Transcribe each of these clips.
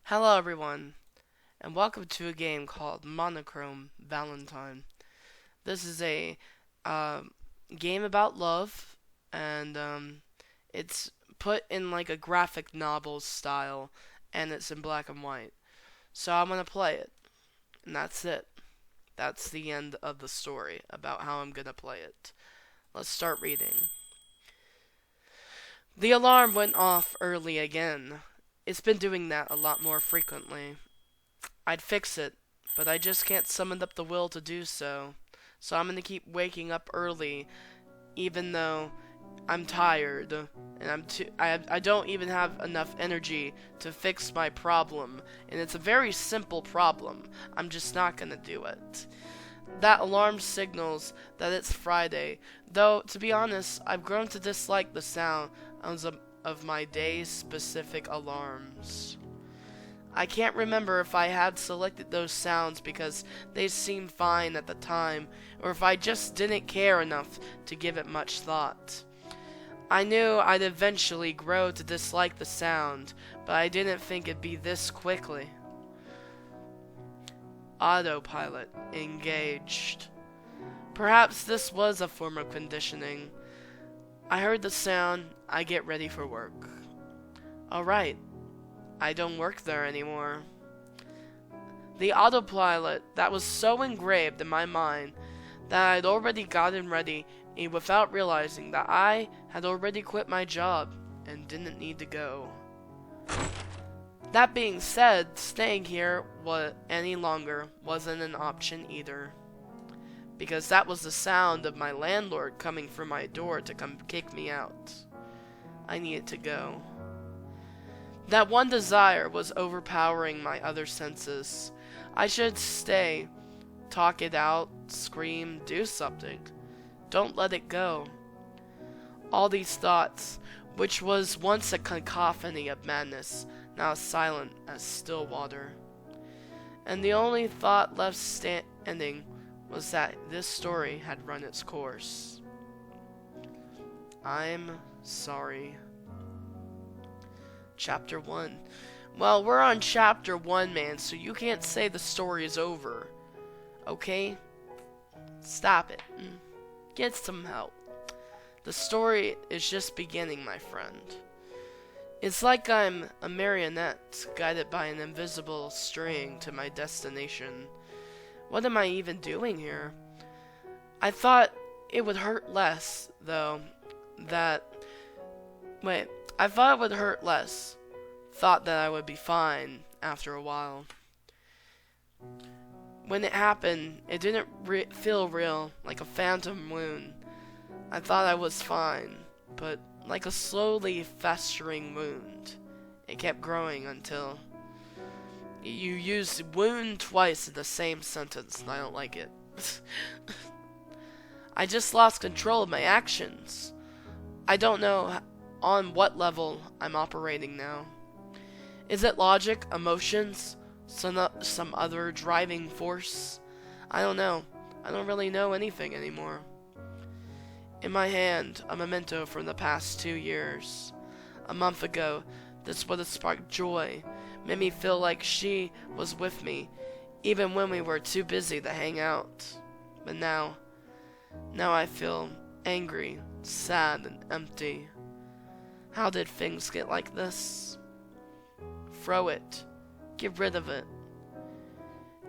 Hello everyone, and welcome to a game called Monochrome Valentine. This is a uh, game about love, and it's put in like a graphic novel style, and it's in black and white. So I'm gonna play it, and that's it. That's the end of the story about how I'm gonna play it. Let's start reading. The alarm went off early again. It's been doing that a lot more frequently. I'd fix it, but I just can't summon up the will to do so. So I'm gonna keep waking up early, even though I'm tired, and I don't even have enough energy to fix my problem, and it's a very simple problem. I'm just not gonna do it. That alarm signals that it's Friday, though to be honest, I've grown to dislike the sound of my day-specific alarms. I can't remember if I had selected those sounds because they seemed fine at the time, or if I just didn't care enough to give it much thought. I knew I'd eventually grow to dislike the sound, but I didn't think it'd be this quickly. Autopilot engaged. Perhaps this was a form of conditioning. I heard the sound, I get ready for work. Alright. I don't work there anymore. The autopilot that was so engraved in my mind that I'd already gotten ready without realizing that I had already quit my job and didn't need to go. That being said, staying here any longer wasn't an option either, because that was the sound of my landlord coming for my door to come kick me out. I needed to go. That one desire was overpowering my other senses. I should stay, talk it out, scream, do something. Don't let it go. All these thoughts, which was once a cacophony of madness, now silent as still water. And the only thought left standing was that this story had run its course. I'm sorry. Chapter 1. Well, we're on Chapter 1, man, so you can't say the story is over. Okay? Stop it. Get some help. The story is just beginning, my friend. It's like I'm a marionette guided by an invisible string to my destination. What am I even doing here? I thought it would hurt less, though, I thought it would hurt less. Thought that I would be fine after a while. When it happened, it didn't feel real, like a phantom wound. I thought I was fine, but like a slowly festering wound. It kept growing until... You used wound twice in the same sentence, and I don't like it. I just lost control of my actions. I don't know on what level I'm operating now. Is it logic, emotions, some other driving force? I don't know. I don't really know anything anymore. In my hand, a memento from the past 2 years. A month ago, this would have sparked joy, made me feel like she was with me, even when we were too busy to hang out. But now I feel angry, sad, and empty. How did things get like this? Throw it. Get rid of it.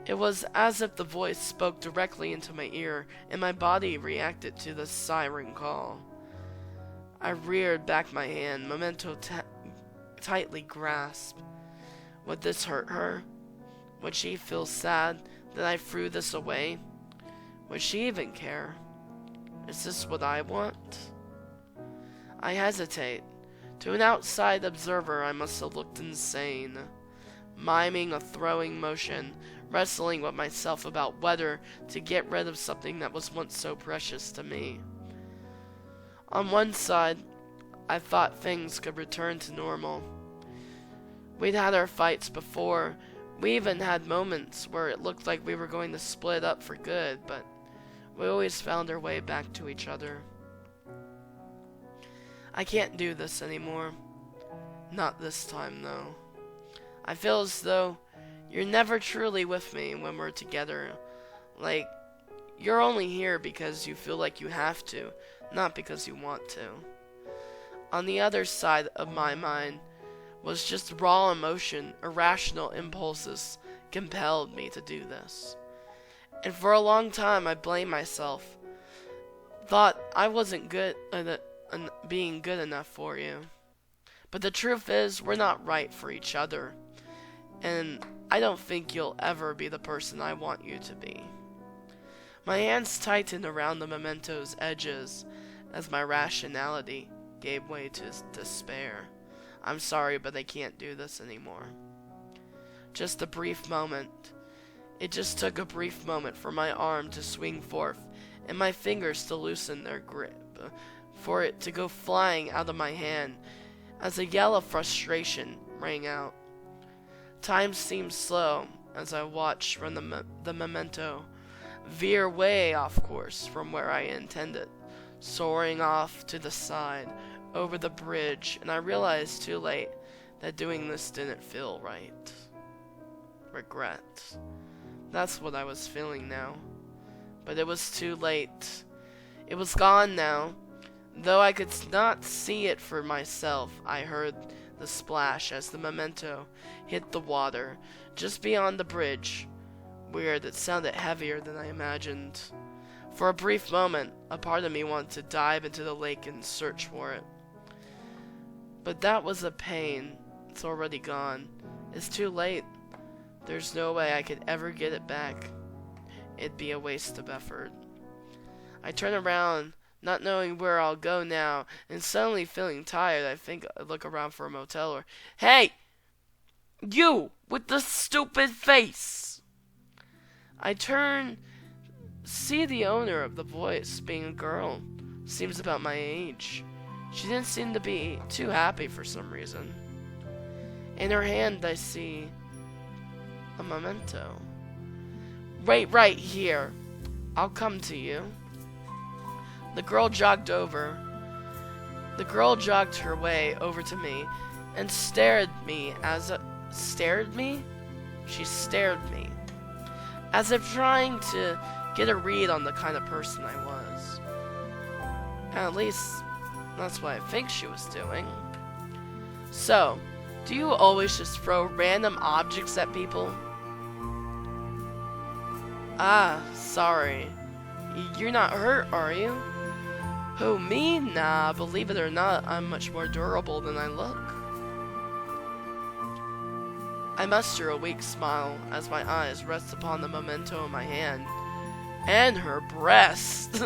It was as if the voice spoke directly into my ear, and my body reacted to the siren call. I reared back my hand, memento tightly grasped. Would this hurt her? Would she feel sad that I threw this away? Would she even care? Is this what I want? I hesitate. To an outside observer, I must have looked insane. Miming a throwing motion, wrestling with myself about whether to get rid of something that was once so precious to me. On one side, I thought things could return to normal. We'd had our fights before. We even had moments where it looked like we were going to split up for good, but we always found our way back to each other. I can't do this anymore. Not this time, though. I feel as though you're never truly with me when we're together. Like, you're only here because you feel like you have to, not because you want to. On the other side of my mind was just raw emotion, irrational impulses compelled me to do this. And for a long time I blamed myself. Thought I wasn't good at being good enough for you. But the truth is, we're not right for each other. And I don't think you'll ever be the person I want you to be. My hands tightened around the memento's edges as my rationality gave way to despair. I'm sorry, but I can't do this anymore. Just a brief moment. It just took a brief moment for my arm to swing forth and my fingers to loosen their grip, for it to go flying out of my hand as a yell of frustration rang out. Time seemed slow as I watched from the memento veer way off course from where I intended, soaring off to the side over the bridge, and I realized too late that doing this didn't feel right. Regret. That's what I was feeling now. But it was too late. It was gone now. Though I could not see it for myself, I heard the splash as the memento hit the water just beyond the bridge. Weird, it sounded heavier than I imagined. For a brief moment, a part of me wanted to dive into the lake and search for it. But that was a pain. It's already gone. It's too late. There's no way I could ever get it back. It'd be a waste of effort. I turn around, not knowing where I'll go now, and suddenly feeling tired. I think I look around for a motel or... Hey! You! With the stupid face! I turn, see the owner of the voice, being a girl. Seems about my age. She didn't seem to be too happy for some reason. In her hand I see a memento. Wait right here. I'll come to you. The girl jogged her way over to me and stared me. She stared me. As if trying to get a read on the kind of person I was. At least, that's what I think she was doing. So, do you always just throw random objects at people? Ah, sorry. You're not hurt, are you? Who, me? Nah, believe it or not, I'm much more durable than I look. I muster a weak smile as my eyes rest upon the memento in my hand. And her breast.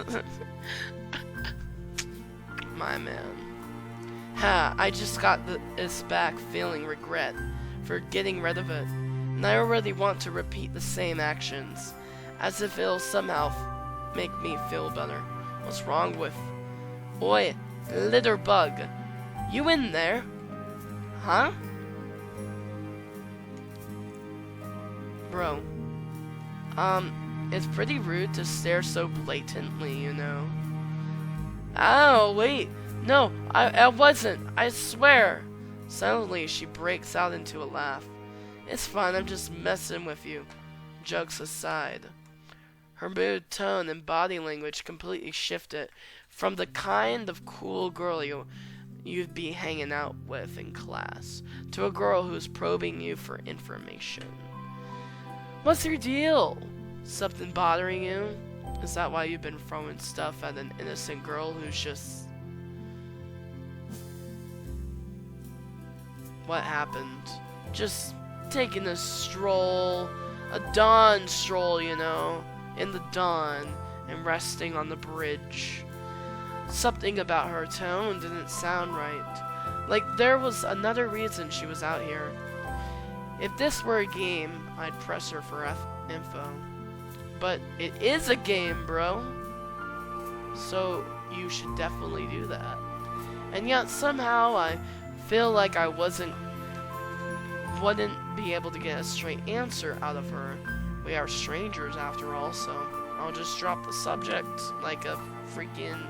My man. Ha, I just got this back feeling regret for getting rid of it. And I already want to repeat the same actions, as if it'll somehow make me feel better. What's wrong with... Oi, litter bug. You in there? Huh? Bro. It's pretty rude to stare so blatantly, you know. Oh, wait. No, I wasn't. I swear. Suddenly, she breaks out into a laugh. It's fine, I'm just messing with you. Jokes aside. Her mood, tone, and body language completely shifted from the kind of cool girl you'd be hanging out with in class to a girl who's probing you for information. What's your deal? Something bothering you? Is that why you've been throwing stuff at an innocent girl who's just... What happened? Just taking a stroll, a dawn stroll, you know, in the dawn, and resting on the bridge. Something about her tone didn't sound right. Like there was another reason she was out here. If this were a game, I'd press her for info. But it is a game, bro. So you should definitely do that. And yet somehow I feel like I wouldn't be able to get a straight answer out of her. We are strangers after all, so I'll just drop the subject like a freaking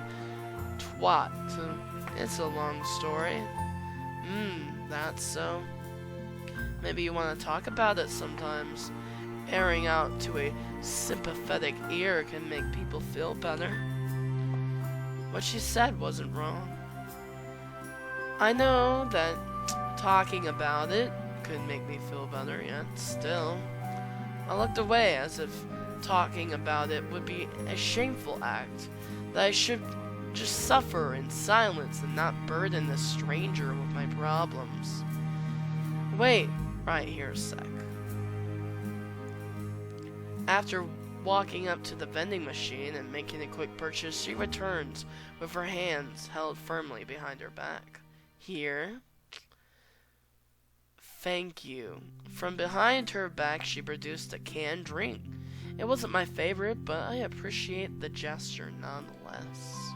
twat. It's a long story. That's so. maybe you want to talk about it sometimes. Airing out to a sympathetic ear can make people feel better. What she said wasn't wrong. I know that talking about it could make me feel better, yet still. I looked away as if talking about it would be a shameful act, that I should just suffer in silence and not burden a stranger with my problems. Wait right here a sec. After walking up to the vending machine and making a quick purchase, she returns with her hands held firmly behind her back. Here. Thank you. From behind her back, she produced a canned drink. It wasn't my favorite, but I appreciate the gesture nonetheless.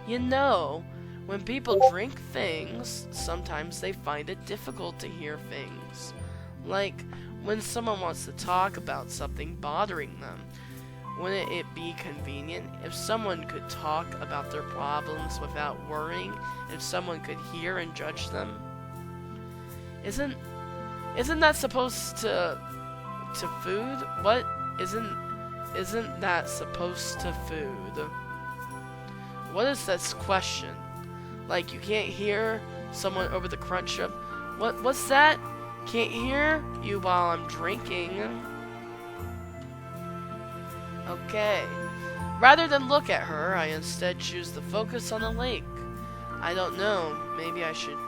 You know, when people drink things, sometimes they find it difficult to hear things. Like when someone wants to talk about something bothering them. Wouldn't it be convenient if someone could talk about their problems without worrying if someone could hear and judge them? Isn't that supposed to food? What isn't that supposed to food? What is this question? Like you can't hear someone over the crunch of what's that? Can't hear you while I'm drinking. Okay. Rather than look at her, I instead choose to focus on the lake. I don't know, maybe I should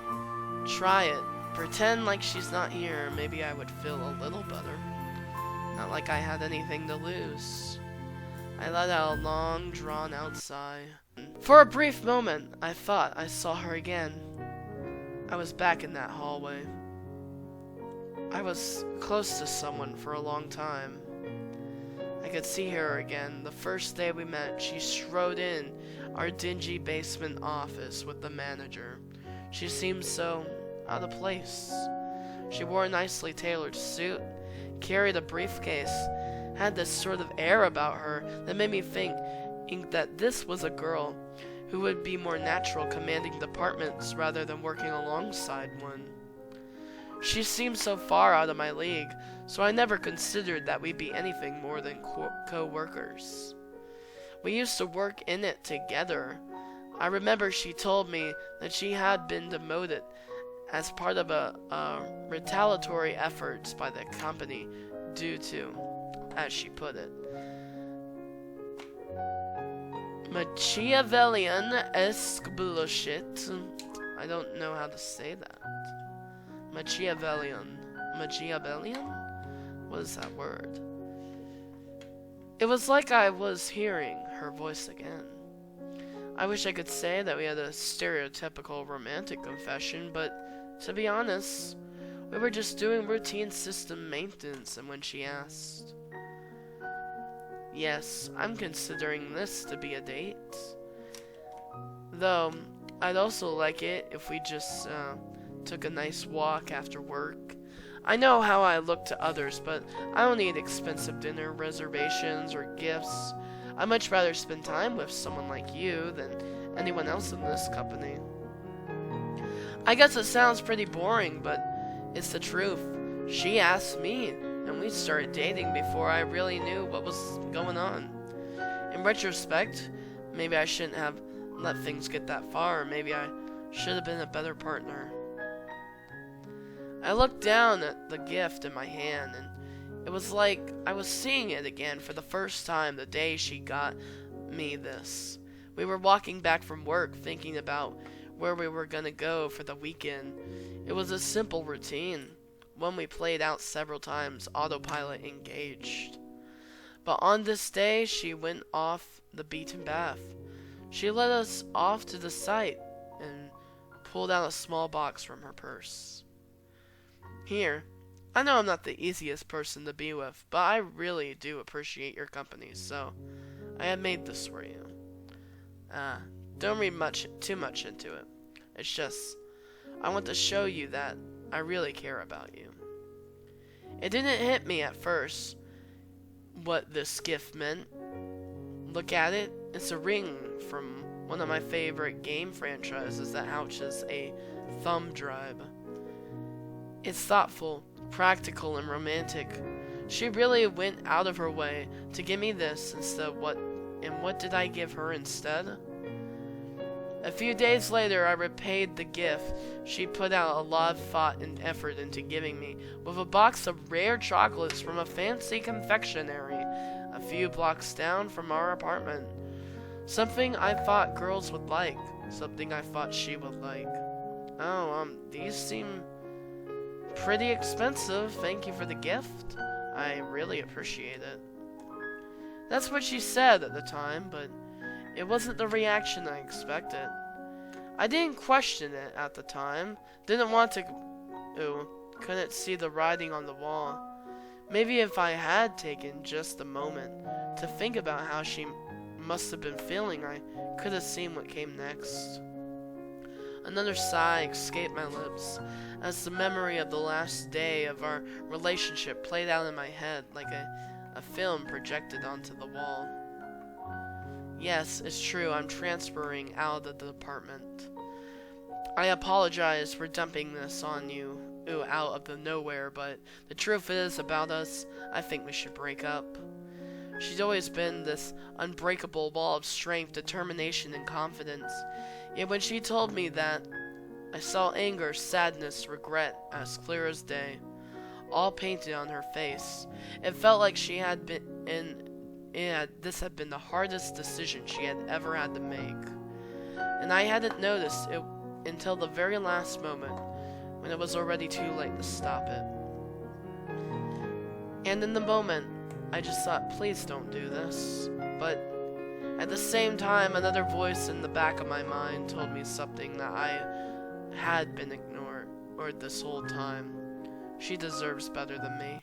try it. Pretend like she's not here, maybe I would feel a little better. Not like I had anything to lose. I let out a long, drawn-out sigh. For a brief moment, I thought I saw her again. I was back in that hallway. I was close to someone for a long time. I could see her again. The first day we met, she strode in our dingy basement office with the manager. She seemed so out of place. She wore a nicely tailored suit, carried a briefcase, had this sort of air about her that made me think that this was a girl who would be more natural commanding departments rather than working alongside one. She seemed so far out of my league, so I never considered that we'd be anything more than co-workers. We used to work in it together. I remember she told me that she had been demoted as part of a retaliatory efforts by the company due to, as she put it, Machiavellian-esque bullshit. I don't know how to say that. Machiavellian? What is that word? It was like I was hearing her voice again. I wish I could say that we had a stereotypical romantic confession, but to be honest, we were just doing routine system maintenance, and when she asked, yes, I'm considering this to be a date. Though, I'd also like it if we just took a nice walk after work. I know how I look to others, but I don't need expensive dinner reservations or gifts. I'd much rather spend time with someone like you than anyone else in this company. I guess it sounds pretty boring, but it's the truth. She asked me, and we started dating before I really knew what was going on. In retrospect, maybe I shouldn't have let things get that far. Maybe I should have been a better partner. I looked down at the gift in my hand, and it was like I was seeing it again for the first time the day she got me this. We were walking back from work thinking about where we were going to go for the weekend. It was a simple routine, one we played out several times, autopilot engaged. But on this day, she went off the beaten path. She led us off to the site and pulled out a small box from her purse. Here, I know I'm not the easiest person to be with, but I really do appreciate your company, so I have made this for you. Don't read too much into it. It's just, I want to show you that I really care about you. It didn't hit me at first what this gift meant. Look at it. It's a ring from one of my favorite game franchises that houses a thumb drive. It's thoughtful, practical and romantic. She really went out of her way to give me this instead of what did I give her instead? A few days later, I repaid the gift she put out a lot of thought and effort into giving me, with a box of rare chocolates from a fancy confectionery a few blocks down from our apartment. Something I thought girls would like, something I thought she would like. Oh, these seem pretty expensive. Thank you for the gift. I really appreciate it. That's what she said at the time, but it wasn't the reaction I expected. I didn't question it at the time. Didn't want to... couldn't see the writing on the wall. Maybe if I had taken just a moment to think about how she must have been feeling, I could have seen what came next. Another sigh escaped my lips as the memory of the last day of our relationship played out in my head like a film projected onto the wall. Yes, it's true, I'm transferring out of the apartment. I apologize for dumping this on you, out of the nowhere, but the truth is about us, I think we should break up. She's always been this unbreakable wall of strength, determination, and confidence. Yet when she told me that, I saw anger, sadness, regret as clear as day, all painted on her face. It felt like she had this had been the hardest decision she had ever had to make. And I hadn't noticed it until the very last moment, when it was already too late to stop it. And in the moment, I just thought, please don't do this. But at the same time, another voice in the back of my mind told me something that I had been ignored this whole time. She deserves better than me.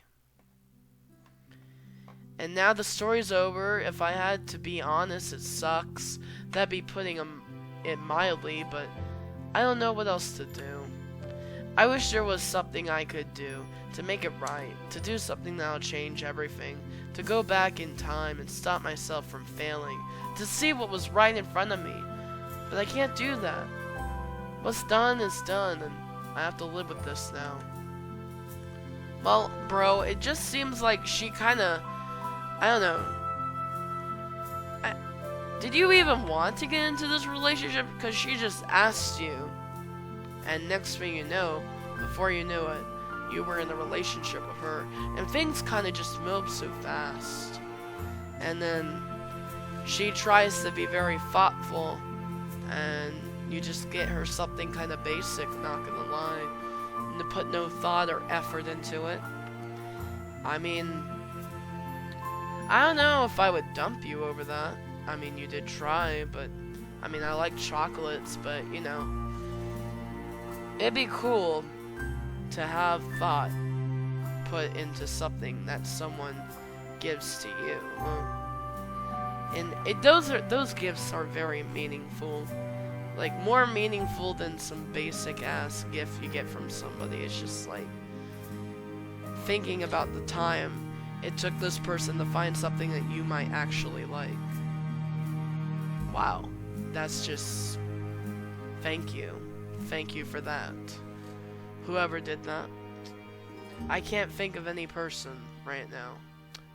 And now the story's over. If I had to be honest, it sucks. That'd be putting it mildly, but I don't know what else to do. I wish there was something I could do to make it right, to do something that'll change everything, to go back in time and stop myself from failing, to see what was right in front of me. But I can't do that. What's done is done, and I have to live with this now. Well, bro, it just seems like she kinda... I don't know. Did you even want to get into this relationship? Because she just asked you. And next thing you know, before you knew it, you were in a relationship with her. And things kind of just moved so fast. And then she tries to be very thoughtful. And you just get her something kind of basic, not gonna lie. And to put no thought or effort into it. I mean... I don't know if I would dump you over that. I mean, you did try, but... I mean, I like chocolates, but, you know... It'd be cool to have thought put into something that someone gives to you. And those gifts are very meaningful. Like, more meaningful than some basic-ass gift you get from somebody. It's just like... thinking about the time it took this person to find something that you might actually like. Wow. That's just... Thank you. Thank you for that. Whoever did that. I can't think of any person right now.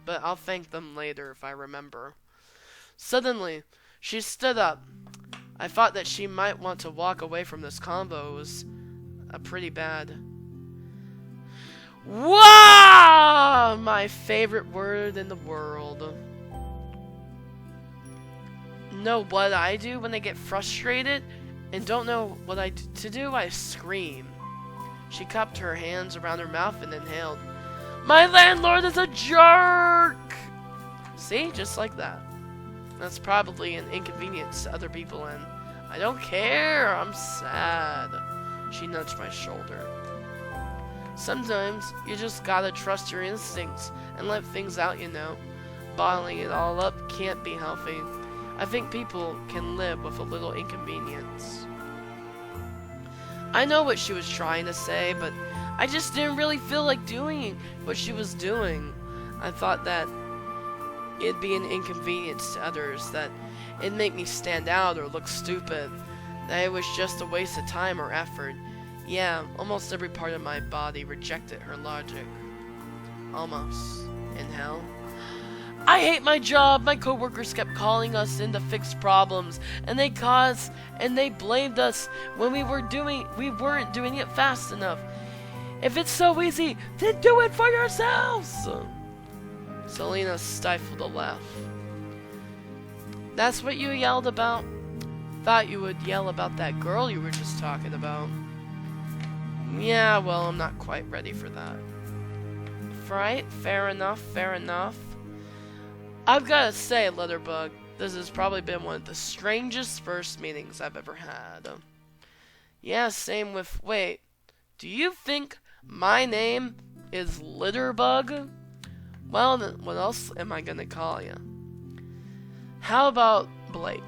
But I'll thank them later if I remember. Suddenly, she stood up. I thought that she might want to walk away from this convo. It was pretty bad. Wow! My favorite word in the world. Know what I do when I get frustrated and don't know what to do? I scream. She cupped her hands around her mouth and inhaled. My landlord is a jerk! See? Just like that. That's probably an inconvenience to other people, and I don't care. I'm sad. She nudged my shoulder. Sometimes you just gotta trust your instincts and let things out, you know. Bottling it all up can't be healthy. I think people can live with a little inconvenience. I know what she was trying to say, but I just didn't really feel like doing what she was doing. I thought that it'd be an inconvenience to others, that it'd make me stand out or look stupid, that it was just a waste of time or effort. Yeah, almost every part of my body rejected her logic. Almost. In hell. I hate my job. My coworkers kept calling us in to fix problems, and they blamed us when we weren't doing it fast enough. If it's so easy, then do it for yourselves. Selena stifled a laugh. That's what you yelled about? Thought you would yell about that girl you were just talking about. Yeah, well, I'm not quite ready for that. Right? Fair enough, fair enough. I've gotta say, Litterbug, this has probably been one of the strangest first meetings I've ever had. Yeah, same with... Wait, do you think my name is Litterbug? Well, then what else am I gonna call you? How about Blake?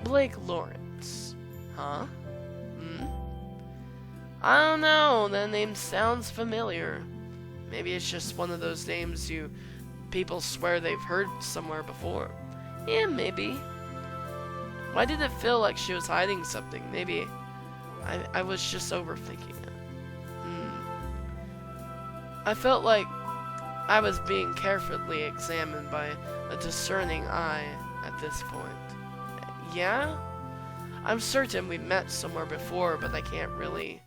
Blake Lawrence. Huh? I don't know, that name sounds familiar. Maybe it's just one of those names people swear they've heard somewhere before. Yeah, maybe. Why did it feel like she was hiding something? Maybe I was just overthinking it. I felt like I was being carefully examined by a discerning eye at this point. Yeah? I'm certain we met somewhere before, but I can't really...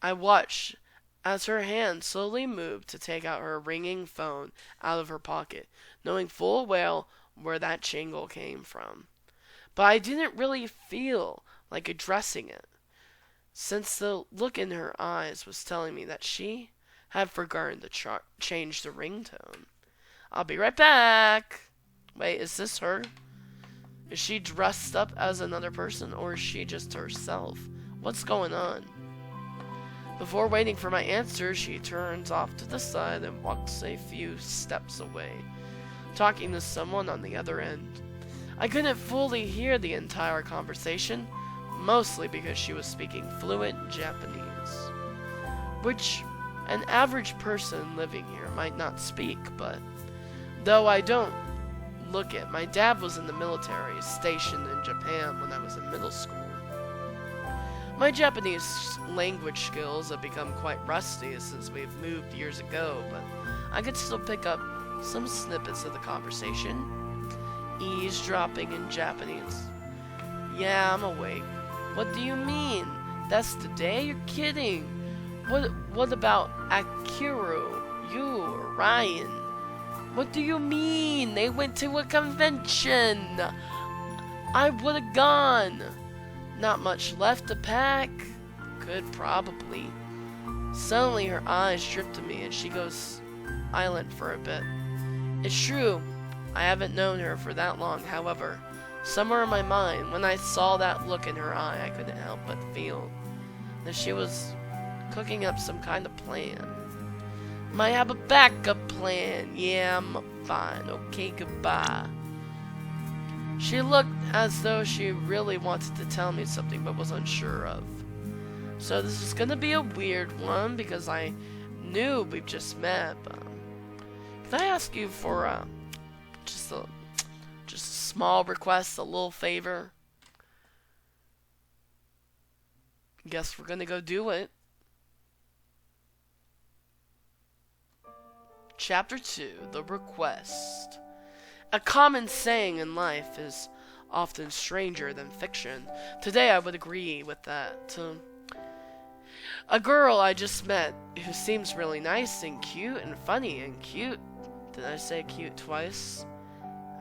I watched as her hand slowly moved to take out her ringing phone out of her pocket, knowing full well where that jingle came from. But I didn't really feel like addressing it, since the look in her eyes was telling me that she had forgotten to change the ringtone. I'll be right back. Wait, is this her? Is she dressed up as another person, or is she just herself? What's going on? Before waiting for my answer, she turns off to the side and walks a few steps away, talking to someone on the other end. I couldn't fully hear the entire conversation, mostly because she was speaking fluent Japanese, which an average person living here might not speak, but though I don't look it, my dad was in the military, stationed in Japan when I was in middle school. My Japanese language skills have become quite rusty since we've moved years ago, but I could still pick up some snippets of the conversation. Eavesdropping in Japanese. Yeah, I'm awake. What do you mean? That's the day? You're kidding. What about Akiru? You, Ryan? What do you mean? They went to a convention. I would have gone. Not much left to pack. Could probably. Suddenly her eyes drift to me and she goes silent for a bit. It's true, I haven't known her for that long. However, somewhere in my mind, when I saw that look in her eye, I couldn't help but feel that she was cooking up some kind of plan. Might have a backup plan. Yeah, I'm fine. Okay, goodbye. She looked as though she really wanted to tell me something but was unsure of. So this is gonna be a weird one because I knew we've just met. But can I ask you for just a small request, a little favor? Guess we're gonna go do it. Chapter 2, The Request. A common saying in life is often stranger than fiction. Today I would agree with that. A girl I just met who seems really nice and cute and funny and cute. Did I say cute twice?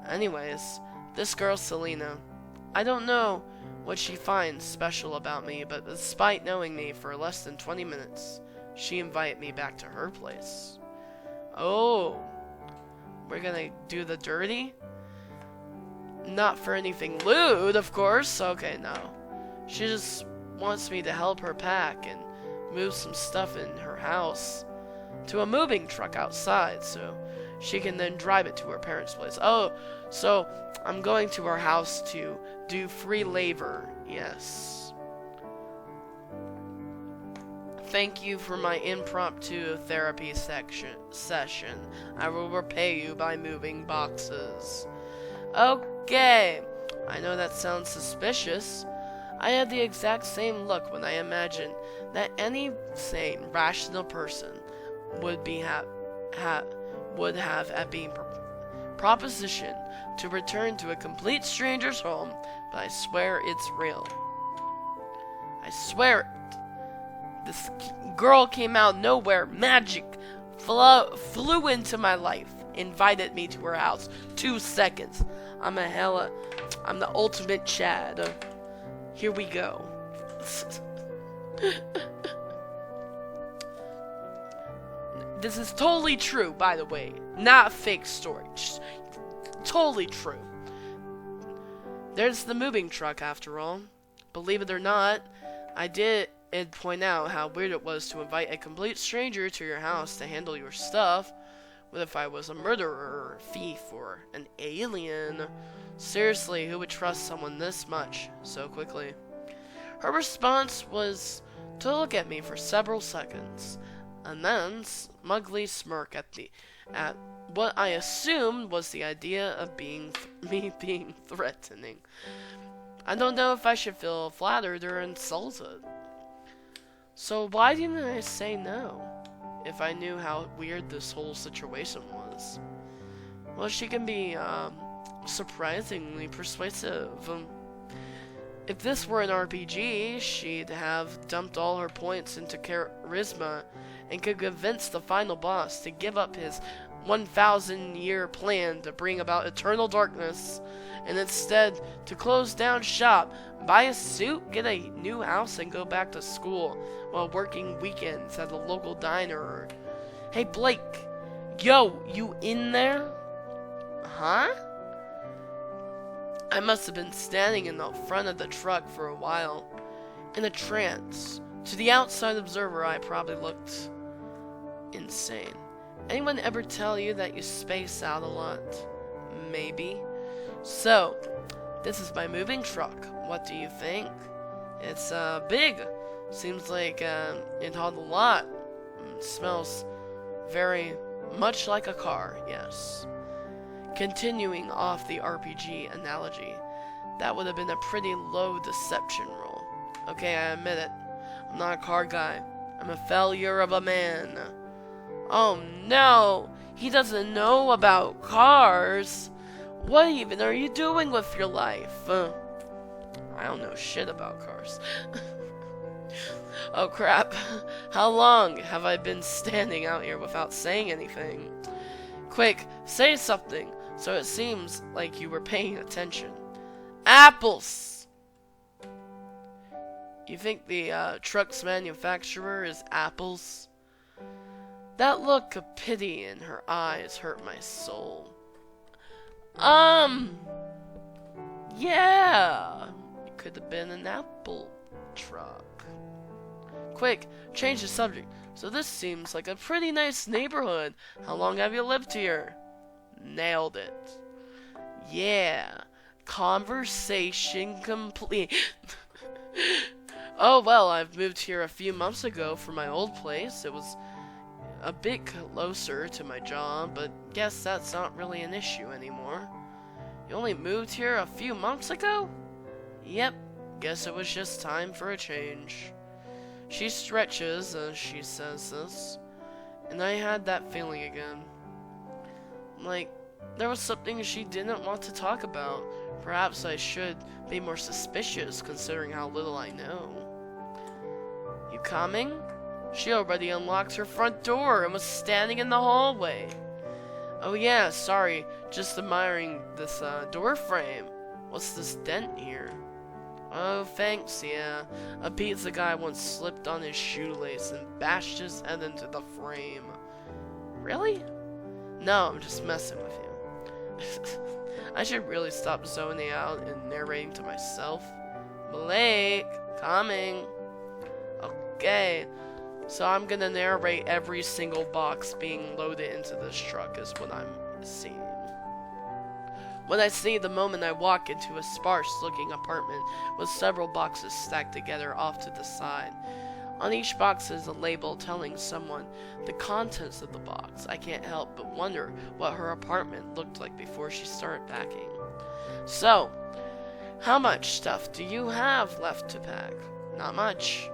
Anyways, this girl Selena. I don't know what she finds special about me, but despite knowing me for less than 20 minutes, she invited me back to her place. Oh, we're gonna do the dirty? Not for anything lewd, of course. Okay, no. She just wants me to help her pack and move some stuff in her house to a moving truck outside so she can then drive it to her parents' place. Oh, so I'm going to her house to do free labor. Yes. Thank you for my impromptu therapy session. I will repay you by moving boxes. Okay. I know that sounds suspicious. I had the exact same look when I imagined that any sane, rational person would have at being propositioned to return to a complete stranger's home, but I swear it's real. I swear it. This girl came out of nowhere, magic, flew into my life, invited me to her house. 2 seconds. I'm the ultimate Chad. Here we go. This is totally true, by the way. Not a fake story. Just totally true. There's the moving truck, after all. Believe it or not, I did point out how weird it was to invite a complete stranger to your house to handle your stuff. What if I was a murderer, or a thief, or an alien? Seriously, who would trust someone this much so quickly? Her response was to look at me for several seconds, and then smugly smirk at what I assumed was the idea of me being threatening. I don't know if I should feel flattered or insulted. So why didn't I say no, if I knew how weird this whole situation was? Well, she can be surprisingly persuasive. If this were an RPG, she'd have dumped all her points into charisma and could convince the final boss to give up his 1,000-year plan to bring about eternal darkness, and instead to close down shop, buy a suit, get a new house, and go back to school while working weekends at a local diner. Hey Blake, yo, you in there? Huh? I must have been standing in the front of the truck for a while, in a trance. To the outside observer, I probably looked insane. Anyone ever tell you that you space out a lot? Maybe. So, this is my moving truck. What do you think? It's big. Seems like it hauled a lot. It smells very much like a car, yes. Continuing off the RPG analogy, that would have been a pretty low deception roll. Okay, I admit it. I'm not a car guy. I'm a failure of a man. Oh no! He doesn't know about cars! What even are you doing with your life? I don't know shit about cars. Oh crap. How long have I been standing out here without saying anything? Quick, say something, so it seems like you were paying attention. Apples! You think the truck's manufacturer is Apples? That look of pity in her eyes hurt my soul. Yeah, it could have been an apple truck. Quick, change the subject. So this seems like a pretty nice neighborhood. How long have you lived here? Nailed it. Yeah, conversation complete. Oh well, I've moved here a few months ago from my old place. It was a bit closer to my job, but guess that's not really an issue anymore. You only moved here a few months ago? Yep, guess it was just time for a change. She stretches as she says this, and I had that feeling again. Like, there was something she didn't want to talk about. Perhaps I should be more suspicious considering how little I know. You coming? She already unlocked her front door and was standing in the hallway. Oh yeah, sorry, just admiring this door frame. What's this dent here? Oh, thanks, yeah. A pizza guy once slipped on his shoelace and bashed his head into the frame. Really? No, I'm just messing with you. I should really stop zoning out and narrating to myself. Blake, coming. Okay. So I'm gonna narrate every single box being loaded into this truck is what I'm seeing. What I see the moment I walk into a sparse-looking apartment with several boxes stacked together off to the side. On each box is a label telling someone the contents of the box. I can't help but wonder what her apartment looked like before she started packing. So, How much stuff do you have left to pack? Not much.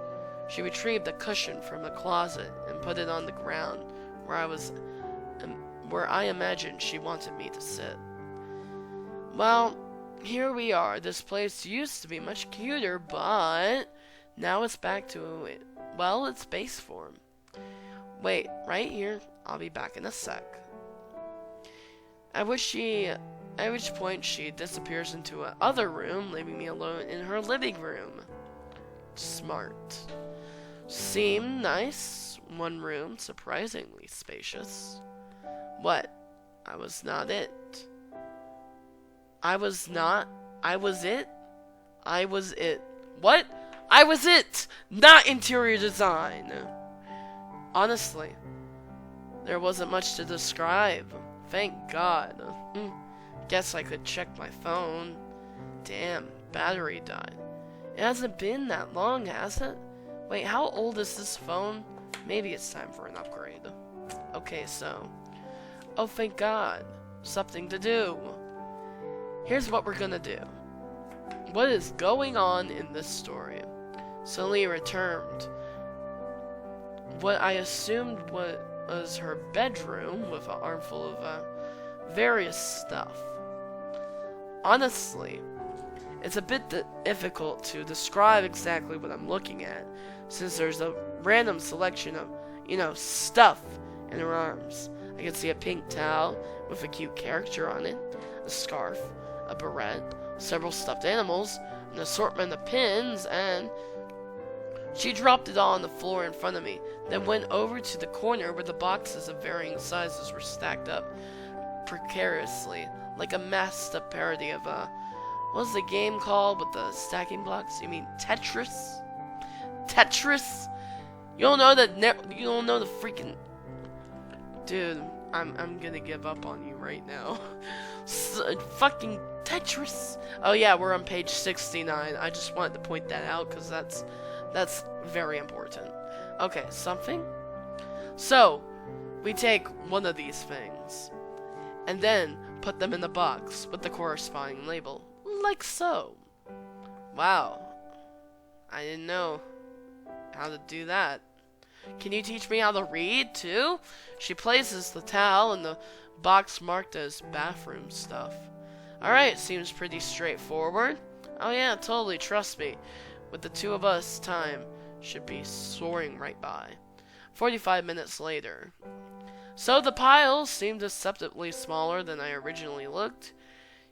She retrieved a cushion from the closet and put it on the ground where I imagined she wanted me to sit. Well, here we are. This place used to be much cuter, but now it's back to it. Well, its base form. Wait, right here. I'll be back in a sec. At which point she disappears into another room, leaving me alone in her living room. Smart. Seemed nice. One room, surprisingly spacious. What? I was not it. I was it? What? I was it! Not interior design! Honestly, there wasn't much to describe. Thank God. Guess I could check my phone. Damn, battery died. It hasn't been that long, has it? Wait, how old is this phone? Maybe it's time for an upgrade. Okay, so. Oh, thank God. Something to do. Here's what we're gonna do. What is going on in this story? Celia returned what I assumed was her bedroom with an armful of various stuff. Honestly, it's a bit difficult to describe exactly what I'm looking at, since there's a random selection of, stuff in her arms. I can see a pink towel with a cute character on it, a scarf, a beret, several stuffed animals, an assortment of pins, and she dropped it all on the floor in front of me, then went over to the corner where the boxes of varying sizes were stacked up precariously, like a messed up parody of what's the game called with the stacking blocks? You mean Tetris? Tetris? You don't know the freaking... Dude, I'm gonna give up on you right now. Fucking Tetris. Oh yeah, we're on page 69. I just wanted to point that out because that's very important. Okay, something. So, we take one of these things and then put them in the box with the corresponding label, like so. Wow. I didn't know how to do that. Can you teach me how to read, too? She places the towel in the box marked as bathroom stuff. Alright, seems pretty straightforward. Oh yeah, totally, trust me. With the two of us, time should be soaring right by. 45 minutes later. So the piles seem deceptively smaller than I originally looked.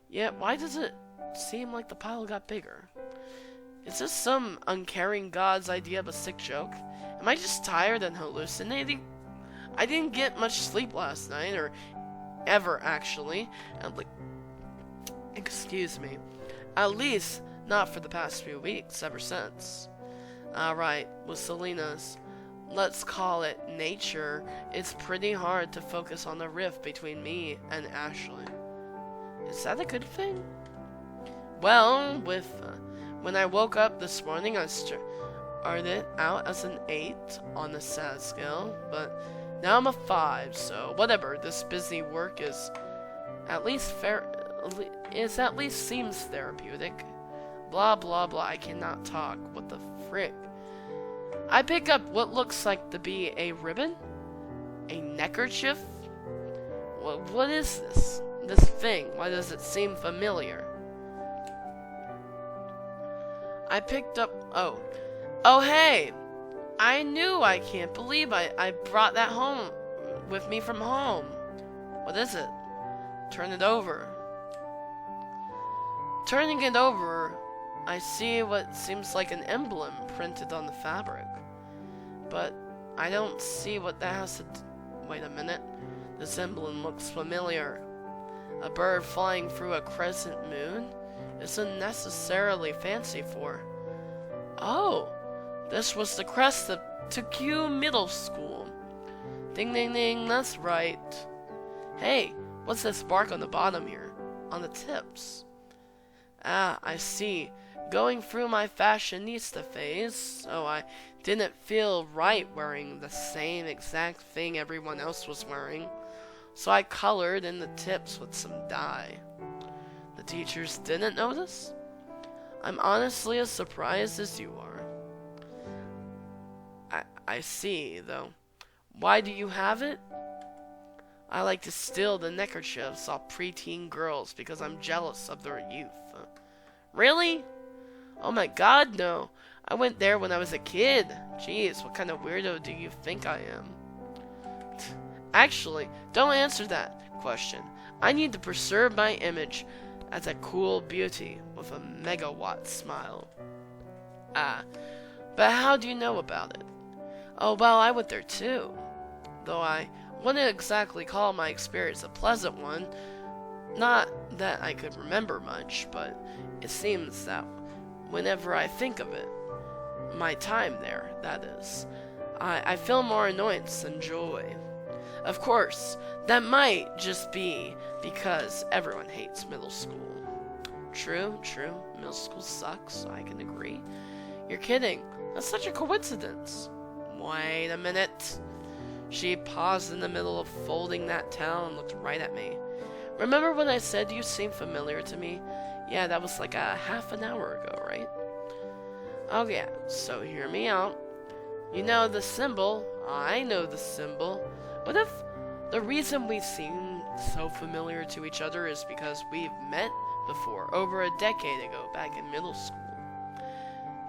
Yet, why does it seem like the pile got bigger? Is this some uncaring god's idea of a sick joke? Am I just tired and hallucinating? I didn't get much sleep last night, or ever actually. Excuse me. At least not for the past few weeks, ever since. Alright, with Selena's, let's call it nature, it's pretty hard to focus on the rift between me and Ashley. Is that a good thing? Well, when I woke up this morning, I started out as an 8 on the sad scale, but now I'm a 5, so whatever, this busy work is at least seems therapeutic. Blah blah blah, I cannot talk, what the frick. I pick up what looks like to be a ribbon? A neckerchief? What is this? This thing, why does it seem familiar? I picked up, oh hey! I can't believe I brought that home with me from home. What is it? Turn it over. Turning it over, I see what seems like an emblem printed on the fabric. But I don't see what that has to do. Wait a minute. This emblem looks familiar. A bird flying through a crescent moon isn't necessarily fancy for. Oh, this was the crest of Tukyu Middle School. Ding ding ding, that's right. Hey, what's this mark on the bottom here? On the tips. Ah, I see. Going through my fashionista phase, so I didn't feel right wearing the same exact thing everyone else was wearing. So I colored in the tips with some dye. The teachers didn't notice? I'm honestly as surprised as you are. I see, though. Why do you have it? I like to steal the neckerchiefs off preteen girls because I'm jealous of their youth. Really? Oh my god, no. I went there when I was a kid. Jeez, what kind of weirdo do you think I am? Actually, don't answer that question. I need to preserve my image as a cool beauty with a megawatt smile. But how do you know about it? Oh, well, I went there too. Though I wouldn't exactly call my experience a pleasant one. Not that I could remember much, but it seems that whenever I think of it, my time there, that is, I feel more annoyance than joy. Of course, that might just be because everyone hates middle school. True, middle school sucks, I can agree. You're kidding, that's such a coincidence. Wait a minute. She paused in the middle of folding that towel and looked right at me. Remember when I said you seemed familiar to me? Yeah, that was like a half an hour ago, right? Oh yeah, so hear me out. You know the symbol, I know the symbol. What if the reason we seem so familiar to each other is because we've met before over a decade ago back in middle school?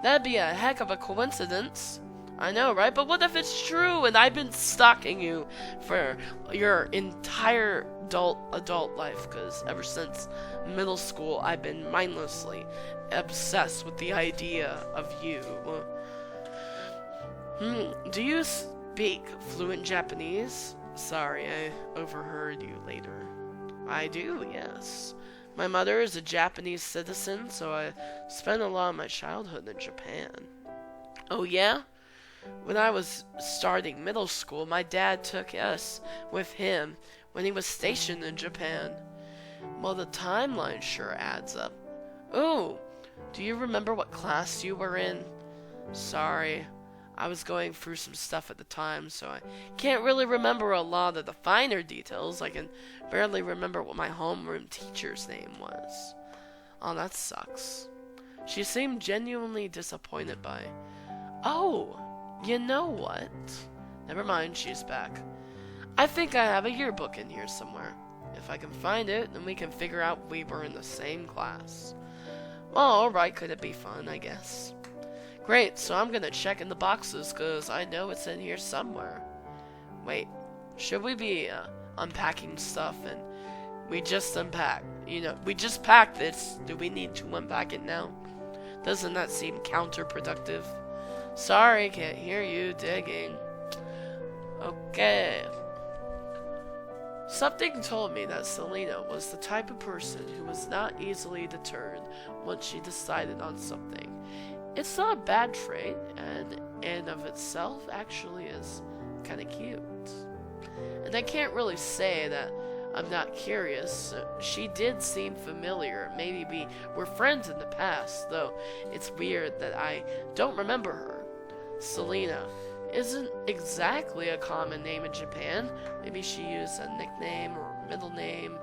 That'd be a heck of a coincidence. I know, right? But what if it's true and I've been stalking you for your entire adult life? Because ever since middle school, I've been mindlessly obsessed with the idea of you. Do you speak fluent Japanese? Sorry, I overheard you later. I do, yes. My mother is a Japanese citizen, so I spent a lot of my childhood in Japan. Oh yeah? When I was starting middle school, my dad took us with him when he was stationed in Japan. Well, the timeline sure adds up. Ooh, do you remember what class you were in? Sorry, I was going through some stuff at the time, so I can't really remember a lot of the finer details. I can barely remember what my homeroom teacher's name was. Oh, that sucks. She seemed genuinely disappointed by... Oh! You know what? Never mind, she's back. I think I have a yearbook in here somewhere. If I can find it, then we can figure out we were in the same class. Well, alright, could it be fun, I guess. Great, so I'm gonna check in the boxes, cause I know it's in here somewhere. Wait, should we be unpacking stuff and we just unpacked? You know, we just packed this. Do we need to unpack it now? Doesn't that seem counterproductive? Sorry, can't hear you digging. Okay. Something told me that Selena was the type of person who was not easily deterred once she decided on something. It's not a bad trait, and in of itself actually is kind of cute. And I can't really say that I'm not curious. She did seem familiar. Maybe we were friends in the past, though it's weird that I don't remember her. Selena isn't exactly a common name in Japan. Maybe she used a nickname or a middle name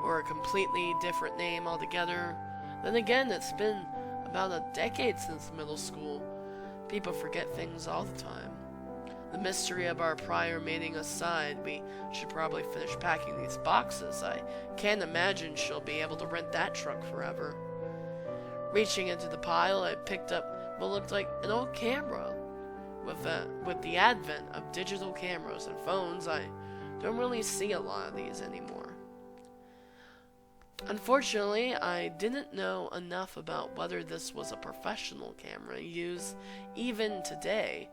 or a completely different name altogether. Then again, it's been about a decade since middle school. People forget things all the time. The mystery of our prior mating aside, we should probably finish packing these boxes. I can't imagine she'll be able to rent that truck forever. Reaching into the pile, I picked up what looked like an old camera. With the advent of digital cameras and phones, I don't really see a lot of these anymore. Unfortunately, I didn't know enough about whether this was a professional camera used even today,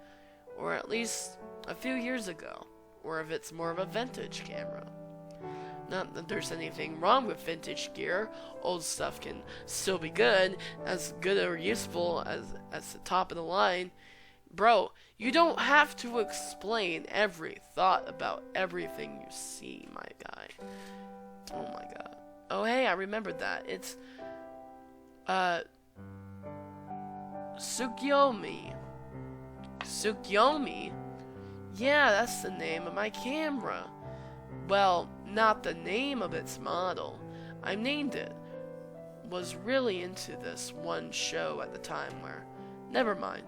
or at least a few years ago, or if it's more of a vintage camera. Not that there's anything wrong with vintage gear. Old stuff can still be good or useful as the top of the line. Bro, you don't have to explain every thought about everything you see, my guy. Oh my god. Oh hey, I remembered that. It's Tsukiyomi. Tsukiyomi? Yeah, that's the name of my camera. Well, not the name of its model. I named it. was really into this one show at the time where, never mind.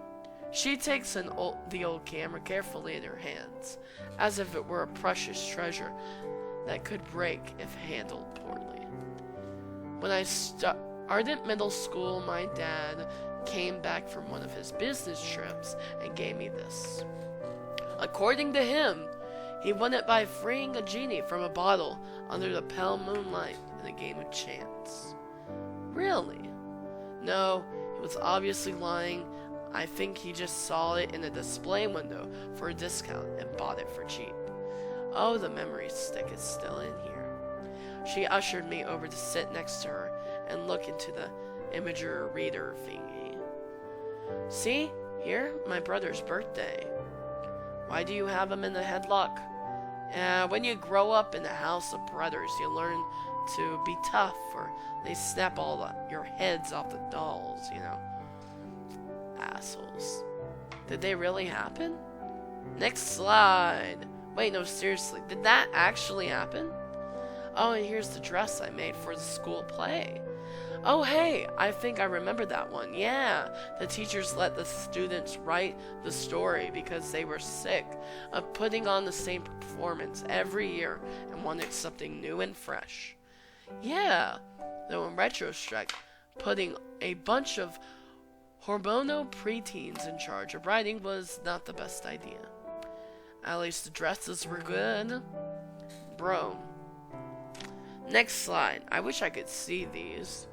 She takes the old camera carefully in her hands, as if it were a precious treasure that could break if handled poorly. When I started middle school, my dad came back from one of his business trips and gave me this. According to him, he won it by freeing a genie from a bottle under the pale moonlight in a game of chance. Really? No, he was obviously lying. I think he just saw it in a display window for a discount and bought it for cheap. Oh, the memory stick is still in here. She ushered me over to sit next to her and look into the imager reader thingy. See, here, my brother's birthday. Why do you have him in a headlock? When you grow up in a house of brothers, you learn to be tough, or they snap your heads off the dolls, you know. Assholes. Did they really happen? Next slide. Wait, no, seriously, did that actually happen? Oh, and here's the dress I made for the school play. Oh, hey, I think I remember that one. Yeah, the teachers let the students write the story because they were sick of putting on the same performance every year and wanted something new and fresh. Yeah, though in retrospect, putting a bunch of hormonal preteens in charge of writing was not the best idea. At least the dresses were good. Bro. Next slide. I wish I could see these.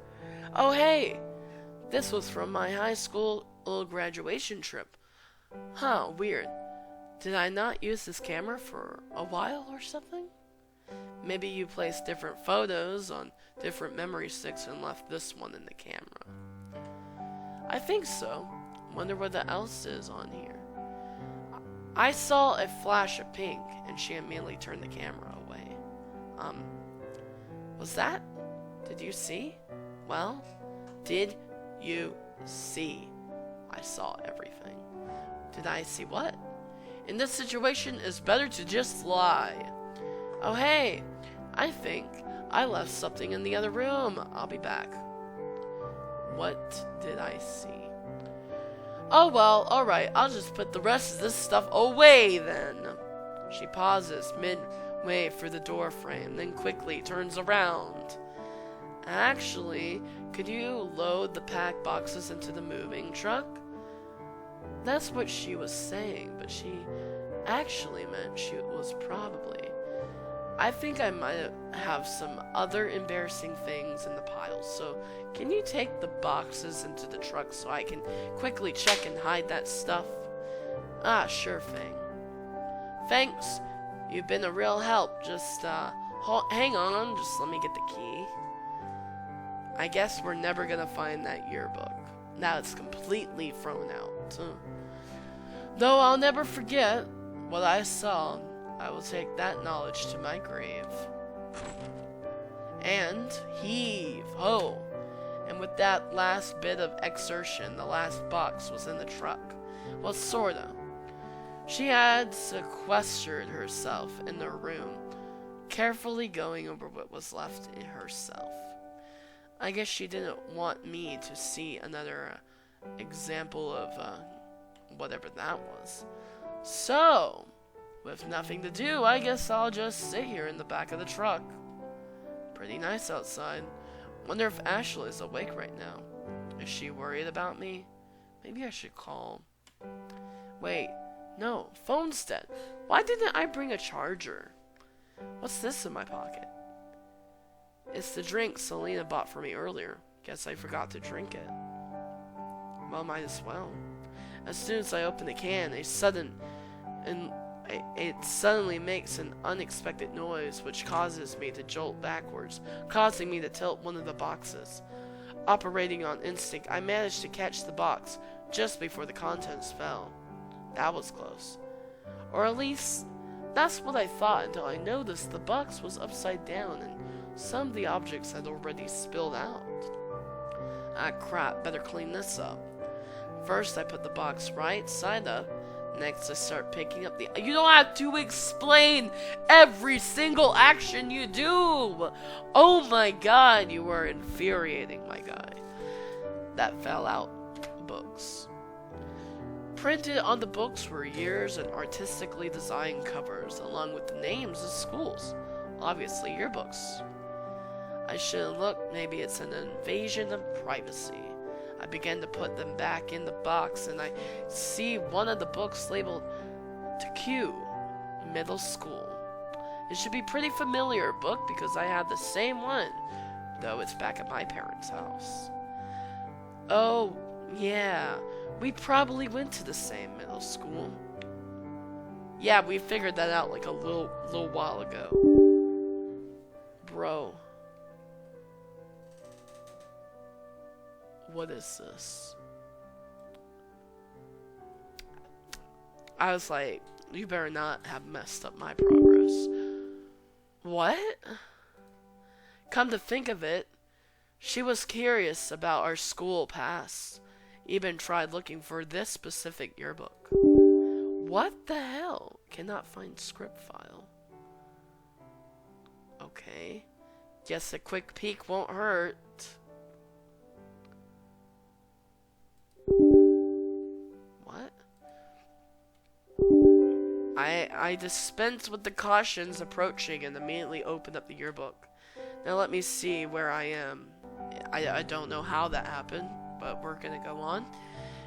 Oh, hey! This was from my high school graduation trip. Huh, weird. Did I not use this camera for a while or something? Maybe you placed different photos on different memory sticks and left this one in the camera. I think so. Wonder what else is on here. I saw a flash of pink, and she immediately turned the camera away. Was that? Did you see? Well, did you see? I saw everything. Did I see what? In this situation, it's better to just lie. Oh, hey, I think I left something in the other room. I'll be back. What did I see? Oh, well, alright, I'll just put the rest of this stuff away then. She pauses midway for the door frame, then quickly turns around. Actually, could you load the packed boxes into the moving truck? That's what she was saying, but she actually meant she was probably. I think I might have some other embarrassing things in the pile, so can you take the boxes into the truck so I can quickly check and hide that stuff? Ah, sure thing. Thanks. You've been a real help. Just, hang on, just let me get the key. I guess we're never gonna find that yearbook. Now it's completely thrown out. Though I'll never forget what I saw, I will take that knowledge to my grave. And heave ho! And with that last bit of exertion, the last box was in the truck. Well, sorta. She had sequestered herself in the room, carefully going over what was left in herself. I guess she didn't want me to see another example of whatever that was. So, with nothing to do, I guess I'll just sit here in the back of the truck. Pretty nice outside. Wonder if Ashley is awake right now. Is she worried about me? Maybe I should call. Wait, no, phone's dead. Why didn't I bring a charger? What's this in my pocket? It's the drink Selena bought for me earlier. Guess I forgot to drink it. Well, might as well. As soon as I open the can, it suddenly makes an unexpected noise which causes me to jolt backwards, causing me to tilt one of the boxes. Operating on instinct, I managed to catch the box just before the contents fell. That was close. Or at least, that's what I thought until I noticed the box was upside down and some of the objects had already spilled out. Ah crap, better clean this up. First I put the box right side up, Next, I start picking up the... You don't have to explain every single action you do! Oh my god, you are infuriating, my guy. That fell out. Books. Printed on the books were years and artistically designed covers, along with the names of schools. Obviously, yearbooks. I should have looked. Maybe it's an invasion of privacy. I began to put them back in the box, and I see one of the books labeled to Q, middle school. It should be pretty familiar book because I had the same one, though it's back at my parents' house. Oh, yeah, we probably went to the same middle school. Yeah, we figured that out like a little while ago. Bro. What is this? I was like, you better not have messed up my progress. What? Come to think of it, she was curious about our school past. Even tried looking for this specific yearbook. What the hell? Cannot find script file. Okay. Guess a quick peek won't hurt. What? I dispensed with the cautions approaching and immediately opened up the yearbook. Now let me see where I am. I don't know how that happened, but we're gonna go on.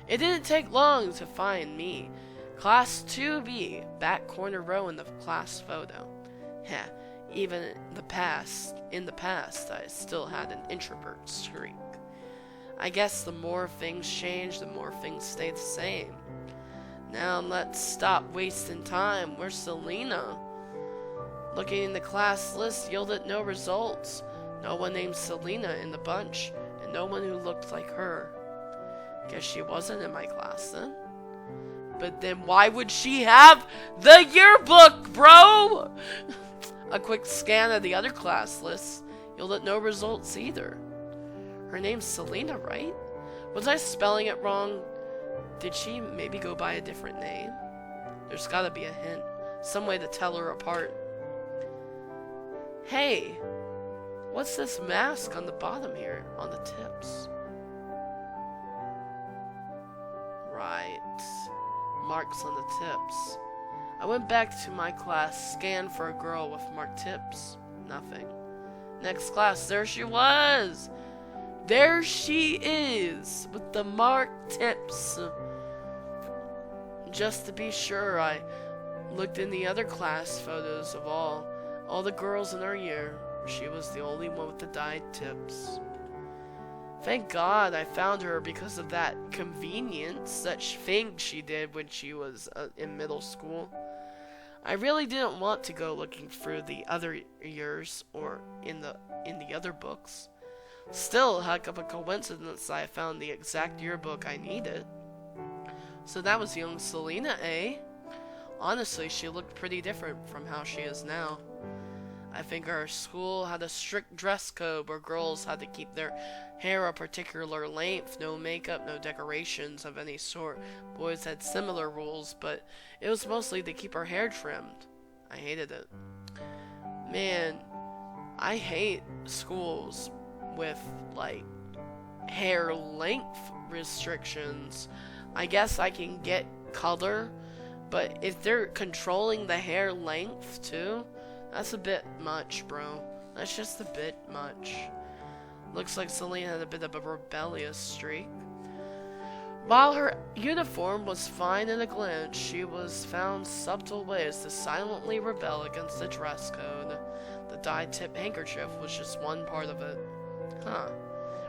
It didn't take long to find me. Class 2B, back corner row in the class photo. Heh, even in the past, I still had an introvert streak. I guess the more things change, the more things stay the same. Now let's stop wasting time. Where's Selena? Looking in the class list yielded no results. No one named Selena in the bunch, and no one who looked like her. Guess she wasn't in my class then. But then why would she have the yearbook, bro? A quick scan of the other class lists yielded no results either. Her name's Selena, right? Was I spelling it wrong? Did she maybe go by a different name? There's gotta be a hint. Some way to tell her apart. Hey, what's this mask on the bottom here, on the tips? Right. Marks on the tips. I went back to my class, scanned for a girl with marked tips. Nothing. Next class, there she was! There she is, with the marked tips. Just to be sure, I looked in the other class photos of all the girls in our year. She was the only one with the dyed tips. Thank God I found her because of that convenience, that thing she did when she was in middle school. I really didn't want to go looking through the other years or in the other books. Still, a heck of a coincidence I found the exact yearbook I needed. So that was young Selena, eh? Honestly, she looked pretty different from how she is now. I think our school had a strict dress code where girls had to keep their hair a particular length, no makeup, no decorations of any sort. Boys had similar rules, but it was mostly to keep our hair trimmed. I hated it. Man, I hate schools with, like, hair length restrictions. I guess I can get color, but if they're controlling the hair length too, that's a bit much, bro. That's just a bit much. Looks like Selena had a bit of a rebellious streak. While her uniform was fine at a glance, she was found subtle ways to silently rebel against the dress code. The dye-tip handkerchief was just one part of it. Huh.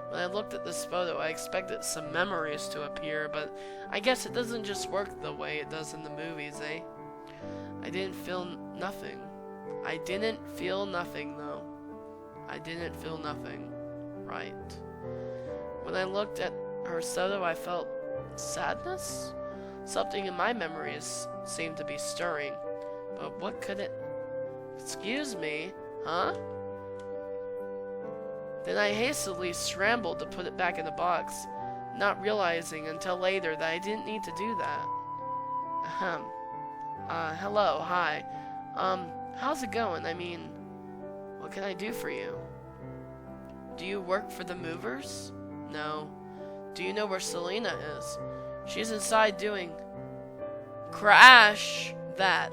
When I looked at this photo, I expected some memories to appear, but I guess it doesn't just work the way it does in the movies, eh? I didn't feel nothing. I didn't feel nothing, though. I didn't feel nothing. Right. When I looked at her photo, I felt sadness? Something in my memories seemed to be stirring. But what could it... Excuse me? Huh? Then I hastily scrambled to put it back in the box, not realizing until later that I didn't need to do that. Ahem. Hello, hi. How's it going? I mean, what can I do for you? Do you work for the movers? No. Do you know where Selena is? She's inside doing... Crash! That.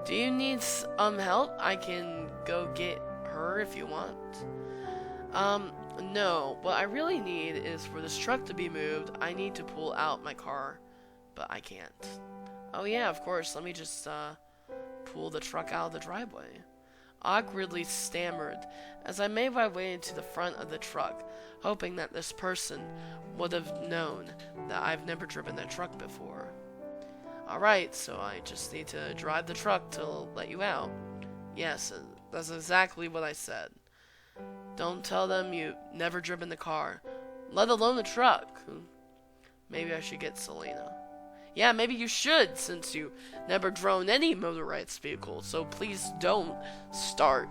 Do you need help? I can go get her if you want. No. What I really need is for this truck to be moved. I need to pull out my car, but I can't. Oh yeah, of course. Let me just, pull the truck out of the driveway. Awkwardly stammered as I made my way into the front of the truck, hoping that this person would have known that I've never driven a truck before. Alright, so I just need to drive the truck to let you out. Yes, that's exactly what I said. Don't tell them you've never driven the car, let alone a truck. Maybe I should get Selena. Yeah, maybe you should, since you never drove any motorized vehicle, so please don't start.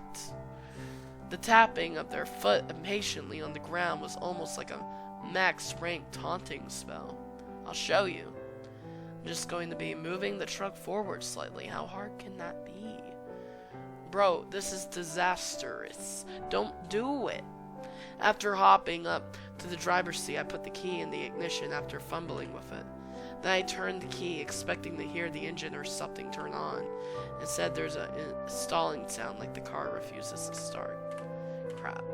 The tapping of their foot impatiently on the ground was almost like a max rank taunting spell. I'll show you. I'm just going to be moving the truck forward slightly. How hard can that be? Bro, this is disastrous. Don't do it. After hopping up to the driver's seat, I put the key in the ignition after fumbling with it. Then I turned the key, expecting to hear the engine or something turn on. Instead, there's a stalling sound like the car refuses to start. Crap.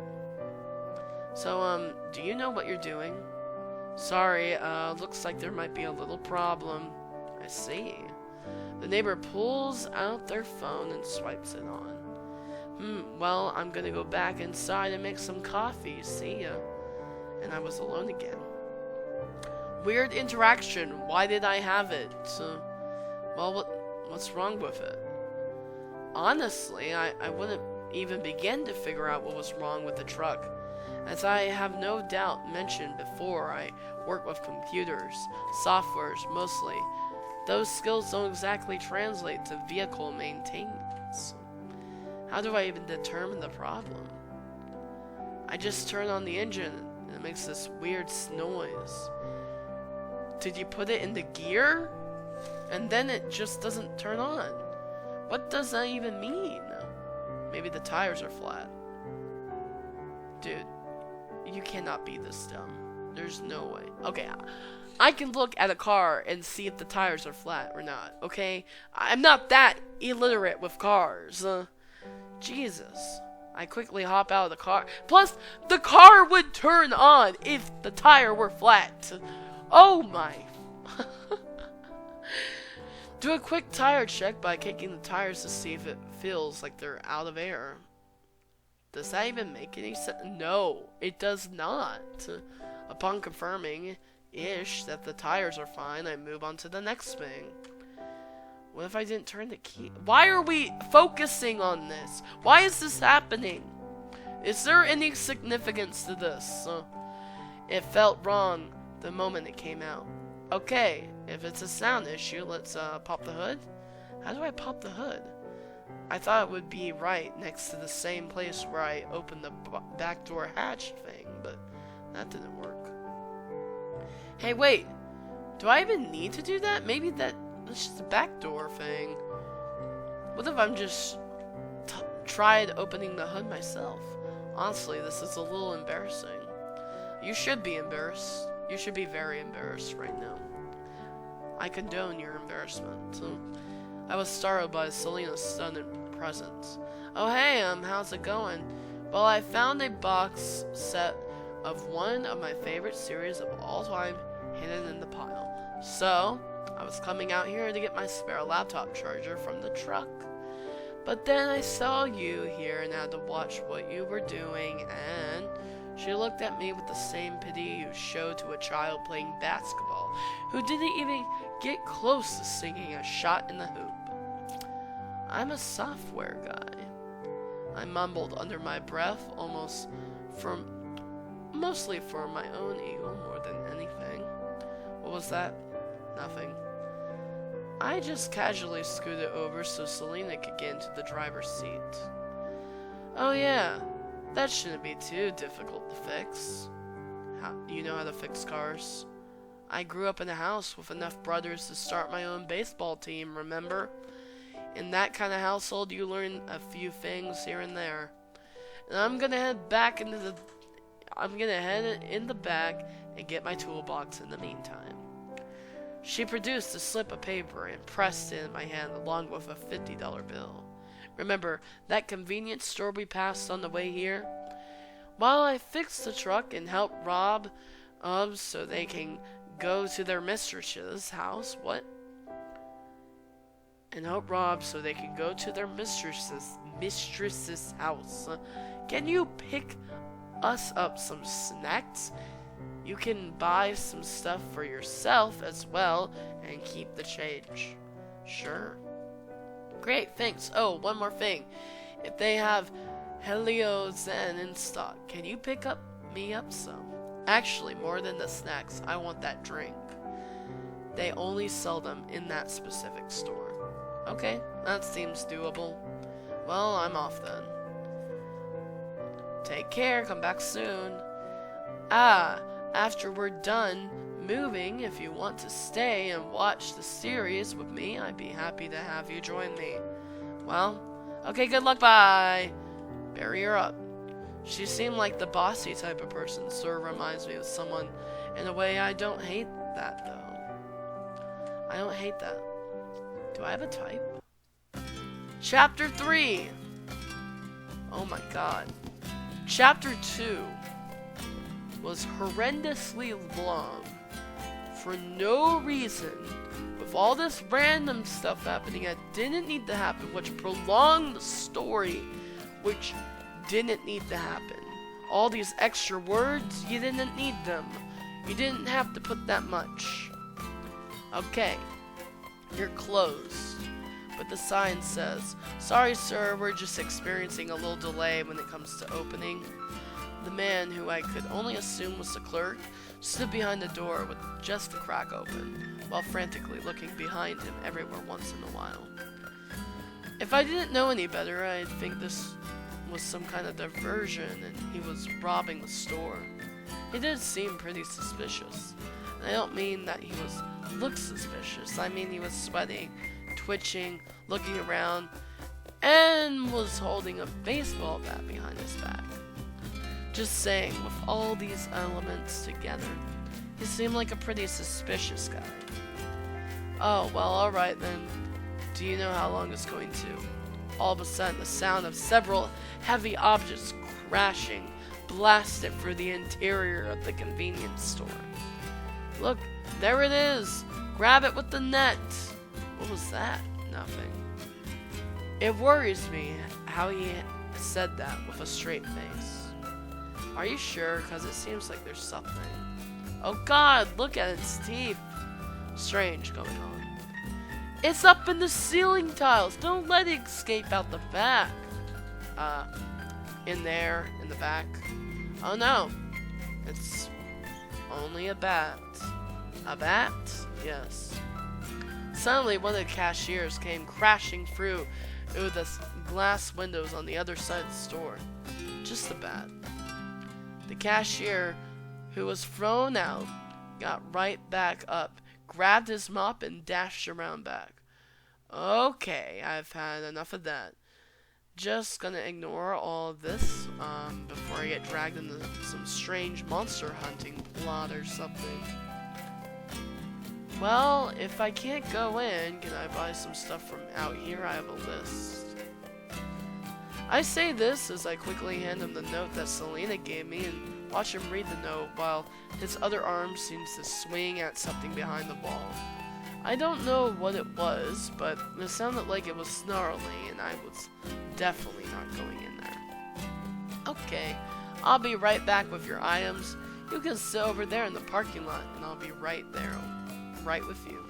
So, do you know what you're doing? Sorry, looks like there might be a little problem. I see. The neighbor pulls out their phone and swipes it on. Well, I'm gonna go back inside and make some coffee. See ya. And I was alone again. Weird interaction. Why did I have it? Well, what's wrong with it? Honestly, I wouldn't even begin to figure out what was wrong with the truck. As I have no doubt mentioned before, I work with computers, softwares mostly. Those skills don't exactly translate to vehicle maintenance. How do I even determine the problem? I just turn on the engine and it makes this weird noise. Did you put it in the gear? And then it just doesn't turn on. What does that even mean? Maybe the tires are flat. Dude, you cannot be this dumb. There's no way. Okay, I can look at a car and see if the tires are flat or not, okay? I'm not that illiterate with cars. Jesus. I quickly hop out of the car. Plus, the car would turn on if the tire were flat. Oh my. Do a quick tire check by kicking the tires to see if it feels like they're out of air. Does that even make any sense? No, it does not. Upon confirming-ish that the tires are fine, I move on to the next thing. What if I didn't turn the key? Why are we focusing on this? Why is this happening? Is there any significance to this? It felt wrong the moment it came out. Okay, if it's a sound issue, let's pop the hood. How do I pop the hood? I thought it would be right next to the same place where I opened the back door hatch thing, but that didn't work. Hey, wait. Do I even need to do that? Maybe that's just a back door thing. What if I'm just tried opening the hood myself? Honestly, this is a little embarrassing. You should be embarrassed. You should be very embarrassed right now. I condone your embarrassment. I was startled by Selena's sudden presence. Oh hey, how's it going? Well, I found a box set of one of my favorite series of all time hidden in the pile. So, I was coming out here to get my spare laptop charger from the truck. But then I saw you here and had to watch what you were doing, and she looked at me with the same pity you show to a child playing basketball who didn't even get close to sinking a shot in the hoop. I'm a software guy, I mumbled under my breath, mostly for my own ego more than anything. What was that? Nothing. I just casually scooted over so Selena could get into the driver's seat. Oh yeah, that shouldn't be too difficult to fix. You know how to fix cars? I grew up in a house with enough brothers to start my own baseball team, remember? In that kind of household, you learn a few things here and there. And I'm gonna head in the back and get my toolbox in the meantime. She produced a slip of paper and pressed it in my hand along with a $50 bill. Remember that convenience store we passed on the way here? While I fixed the truck and helped Rob so they can go to their mistress's house. What? And help Rob so they can go to their mistress's house. Can you pick us up some snacks? You can buy some stuff for yourself as well and keep the change. Sure. Great, thanks. Oh, one more thing. If they have Heliozen in stock, can you pick me up some? Actually, more than the snacks, I want that drink. They only sell them in that specific store. Okay, that seems doable. Well, I'm off then. Take care, come back soon. After we're done moving, if you want to stay and watch the series with me, I'd be happy to have you join me. Well, okay, good luck, bye. Bury her up. She seemed like the bossy type of person, sort of reminds me of someone in a way. I don't hate that, though. I don't hate that. Do I have a type? Chapter 3! Oh my god. Chapter 2 was horrendously long. For no reason. With all this random stuff happening that didn't need to happen, which prolonged the story, which didn't need to happen. All these extra words, you didn't need them. You didn't have to put that much. Okay, you're closed. But the sign says, "Sorry sir, we're just experiencing a little delay when it comes to opening." The man, who I could only assume was the clerk, stood behind the door with just the crack open, while frantically looking behind him everywhere once in a while. If I didn't know any better, I'd think this was some kind of diversion and he was robbing the store. He did seem pretty suspicious. And I don't mean that he looked suspicious. I mean he was sweating, twitching, looking around, and was holding a baseball bat behind his back. Just saying, with all these elements together, he seemed like a pretty suspicious guy. Oh, well, alright then. Do you know how long it's going to? All of a sudden, the sound of several heavy objects crashing blasted through the interior of the convenience store. Look, there it is! Grab it with the net! What was that? Nothing. It worries me how he said that with a straight face. Are you sure? Because it seems like there's something. Oh god, look at its teeth! Strange going on. It's up in the ceiling tiles! Don't let it escape out the back! In there, in the back. Oh no! It's only a bat. A bat? Yes. Suddenly, one of the cashiers came crashing through the glass windows on the other side of the store. Just a bat. The cashier, who was thrown out, got right back up, grabbed his mop, and dashed around back. Okay, I've had enough of that. Just gonna ignore all of this before I get dragged into some strange monster hunting plot or something. Well, if I can't go in, can I buy some stuff from out here? I have a list. I say this as I quickly hand him the note that Selena gave me and watch him read the note while his other arm seems to swing at something behind the wall. I don't know what it was, but it sounded like it was snarly, and I was definitely not going in there. Okay, I'll be right back with your items. You can sit over there in the parking lot, and I'll be right there, right with you.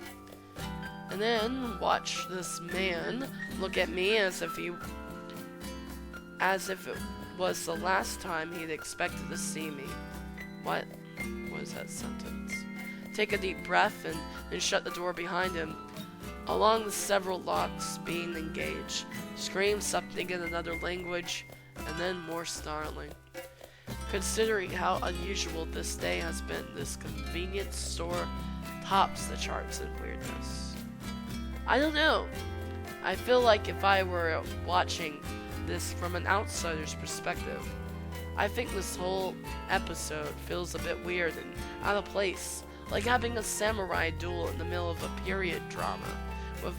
And then watch this man look at me as if it was the last time he'd expected to see me. What was that sentence? Take a deep breath and then shut the door behind him. Along the several locks being engaged, scream something in another language, and then more snarling. Considering how unusual this day has been, this convenience store tops the charts in weirdness. I don't know. I feel like if I were watching this from an outsider's perspective, I think this whole episode feels a bit weird and out of place, like having a samurai duel in the middle of a period drama with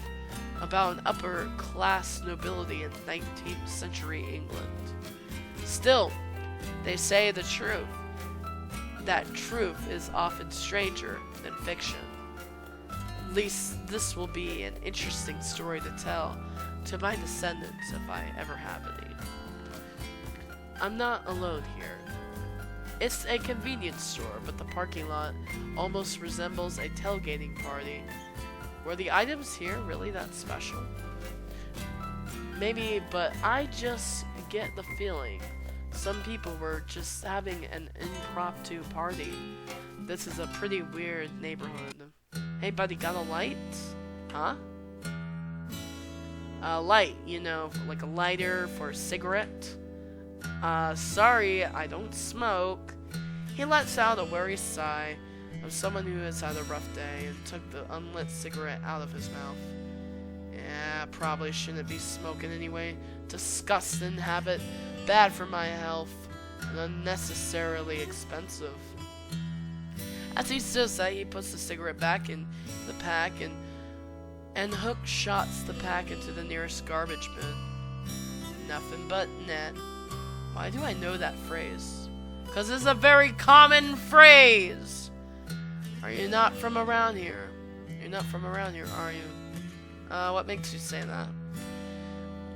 about an upper class nobility in 19th century England. Still, they say the truth. That truth is often stranger than fiction. At least this will be an interesting story to tell to my descendants if I ever have any. I'm not alone here. It's a convenience store, but the parking lot almost resembles a tailgating party. Were the items here really that special? Maybe, but I just get the feeling some people were just having an impromptu party. This is a pretty weird neighborhood. Hey buddy, got a light? Huh? A light, you know, like a lighter for a cigarette. Sorry, I don't smoke. He lets out a weary sigh of someone who has had a rough day and took the unlit cigarette out of his mouth. Yeah, probably shouldn't be smoking anyway. Disgusting habit, bad for my health, and unnecessarily expensive. As he says that, he puts the cigarette back in the pack and Hook shots the pack into the nearest garbage bin. Nothing but net. Why do I know that phrase? 'Cause it's a very common phrase! Are you not from around here? You're not from around here, are you? What makes you say that?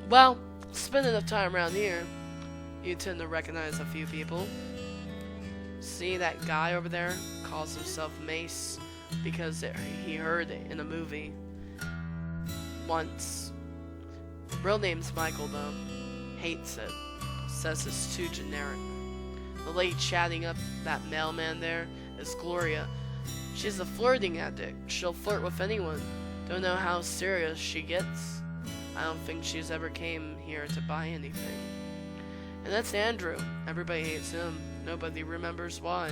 Well, spend enough time around here, you tend to recognize a few people. See that guy over there? Calls himself Mace because he heard it in a movie once. Real name's Michael though. Hates it. Says it's too generic. The lady chatting up that mailman there is Gloria. She's a flirting addict. She'll flirt with anyone. Don't know how serious she gets. I don't think she's ever came here to buy anything. And that's Andrew. Everybody hates him. Nobody remembers why.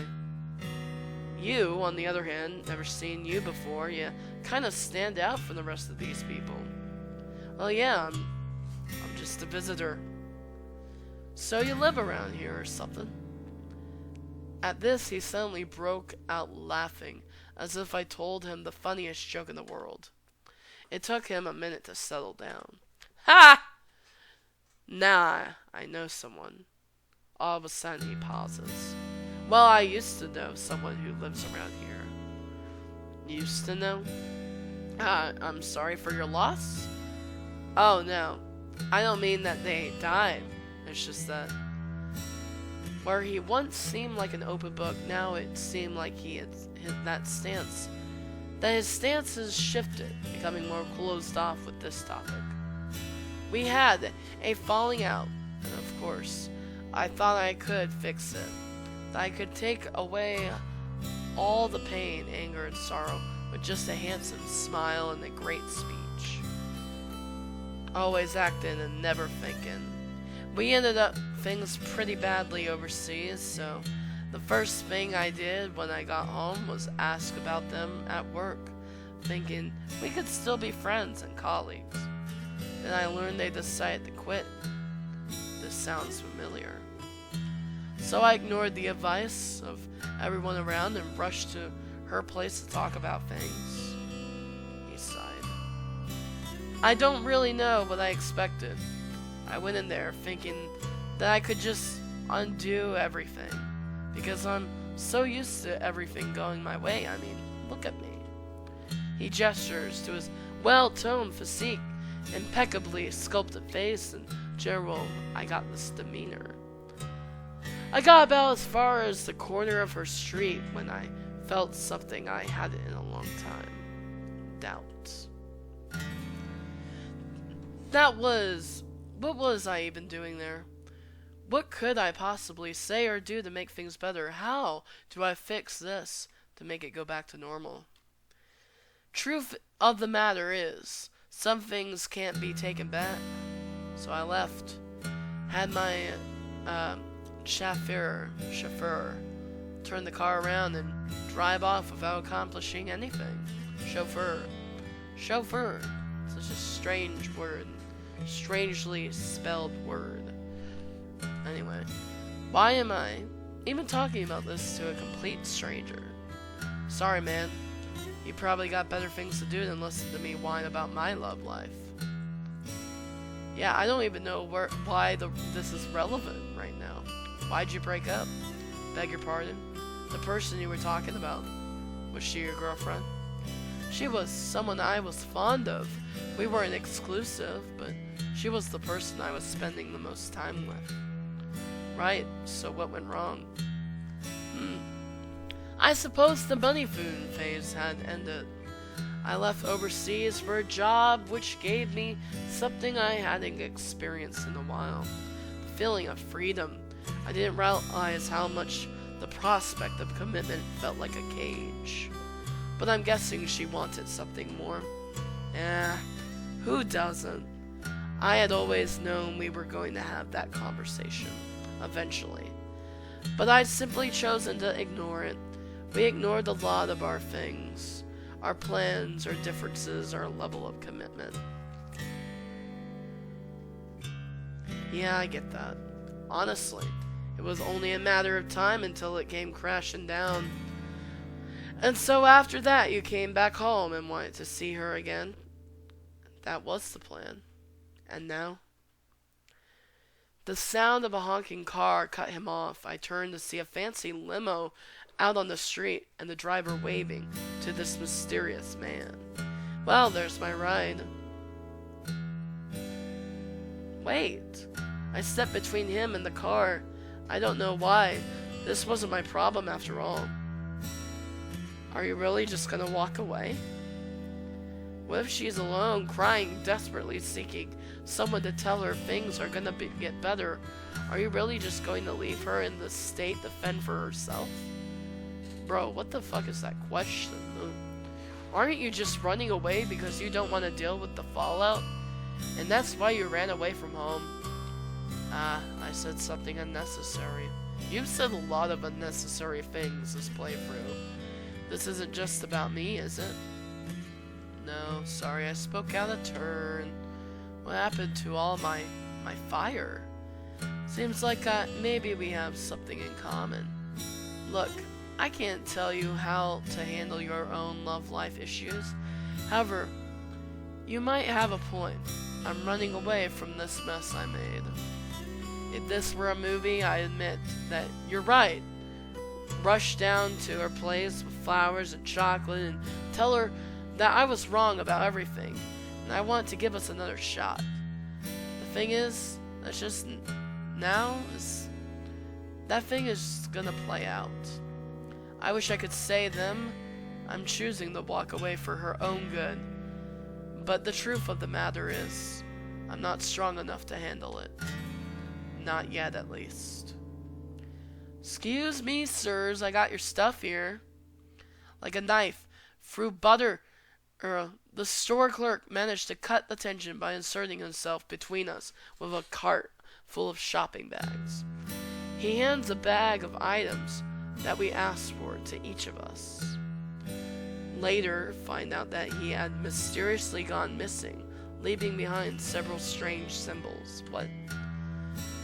You, on the other hand, never seen you before. You kind of stand out from the rest of these people. Well, yeah, I'm just a visitor. So you live around here or something? At this, he suddenly broke out laughing, as if I told him the funniest joke in the world. It took him a minute to settle down. Ha! Nah, I know someone. All of a sudden, he pauses. Well, I used to know someone who lives around here. Used to know? I'm sorry for your loss? Oh, no. I don't mean that they died. It's just that where he once seemed like an open book, now it seemed like he had hit that stance. That his stance has shifted, becoming more closed off with this topic. We had a falling out, and of course, I thought I could fix it. That I could take away all the pain, anger, and sorrow with just a handsome smile and a great speech. Always acting and never thinking. We ended up things pretty badly overseas, so the first thing I did when I got home was ask about them at work, thinking we could still be friends and colleagues. Then I learned they decided to quit. This sounds familiar. So I ignored the advice of everyone around and rushed to her place to talk about things. He sighed. I don't really know what I expected. I went in there thinking that I could just undo everything, because I'm so used to everything going my way. I mean, look at me. He gestures to his well-toned physique, impeccably sculpted face, and general, I got this demeanor. I got about as far as the corner of her street when I felt something I hadn't in a long time. Doubt. What was I even doing there? What could I possibly say or do to make things better? How do I fix this to make it go back to normal? Truth of the matter is, some things can't be taken back. So I left. Had my chauffeur, turn the car around and drive off without accomplishing anything. Chauffeur. Such a strange word. Strangely spelled word. Anyway, why am I even talking about this to a complete stranger? Sorry, man. You probably got better things to do than listen to me whine about my love life. Yeah, I don't even know why this is relevant right now. Why'd you break up? Beg your pardon? The person you were talking about, was she your girlfriend? She was someone I was fond of. We weren't exclusive, but she was the person I was spending the most time with. Right, so what went wrong? I suppose the honeymoon phase had ended. I left overseas for a job which gave me something I hadn't experienced in a while. The feeling of freedom. I didn't realize how much the prospect of commitment felt like a cage. But I'm guessing she wanted something more. Who doesn't? I had always known we were going to have that conversation, eventually. But I'd simply chosen to ignore it. We ignored a lot of our things. Our plans, our differences, our level of commitment. Yeah, I get that. Honestly, it was only a matter of time until it came crashing down. And so after that, you came back home and wanted to see her again. That was the plan. And now? The sound of a honking car cut him off. I turned to see a fancy limo out on the street and the driver waving to this mysterious man. Well, there's my ride. Wait. I stepped between him and the car. I don't know why. This wasn't my problem after all. Are you really just gonna walk away? What if she's alone, crying, desperately seeking someone to tell her things are gonna get better? Are you really just going to leave her in this state to fend for herself? Bro, what the fuck is that question? Aren't you just running away because you don't want to deal with the fallout? And that's why you ran away from home? I said something unnecessary. You've said a lot of unnecessary things this playthrough. This isn't just about me, is it? No, sorry, I spoke out of turn. What happened to all my fire? Seems like maybe we have something in common. Look, I can't tell you how to handle your own love life issues. However, you might have a point. I'm running away from this mess I made. If this were a movie, I admit that you're right. Rush down to her place with flowers and chocolate and tell her that I was wrong about everything and I want to give us another shot. The thing is, that's just now is that thing is gonna play out. I wish I could say them. I'm choosing to walk away for her own good. But the truth of the matter is, I'm not strong enough to handle it. Not yet, at least. Excuse me, sirs, I got your stuff here. Like a knife through butter. The store clerk managed to cut the tension by inserting himself between us with a cart full of shopping bags. He hands a bag of items that we asked for to each of us. Later, find out that he had mysteriously gone missing, leaving behind several strange symbols. What?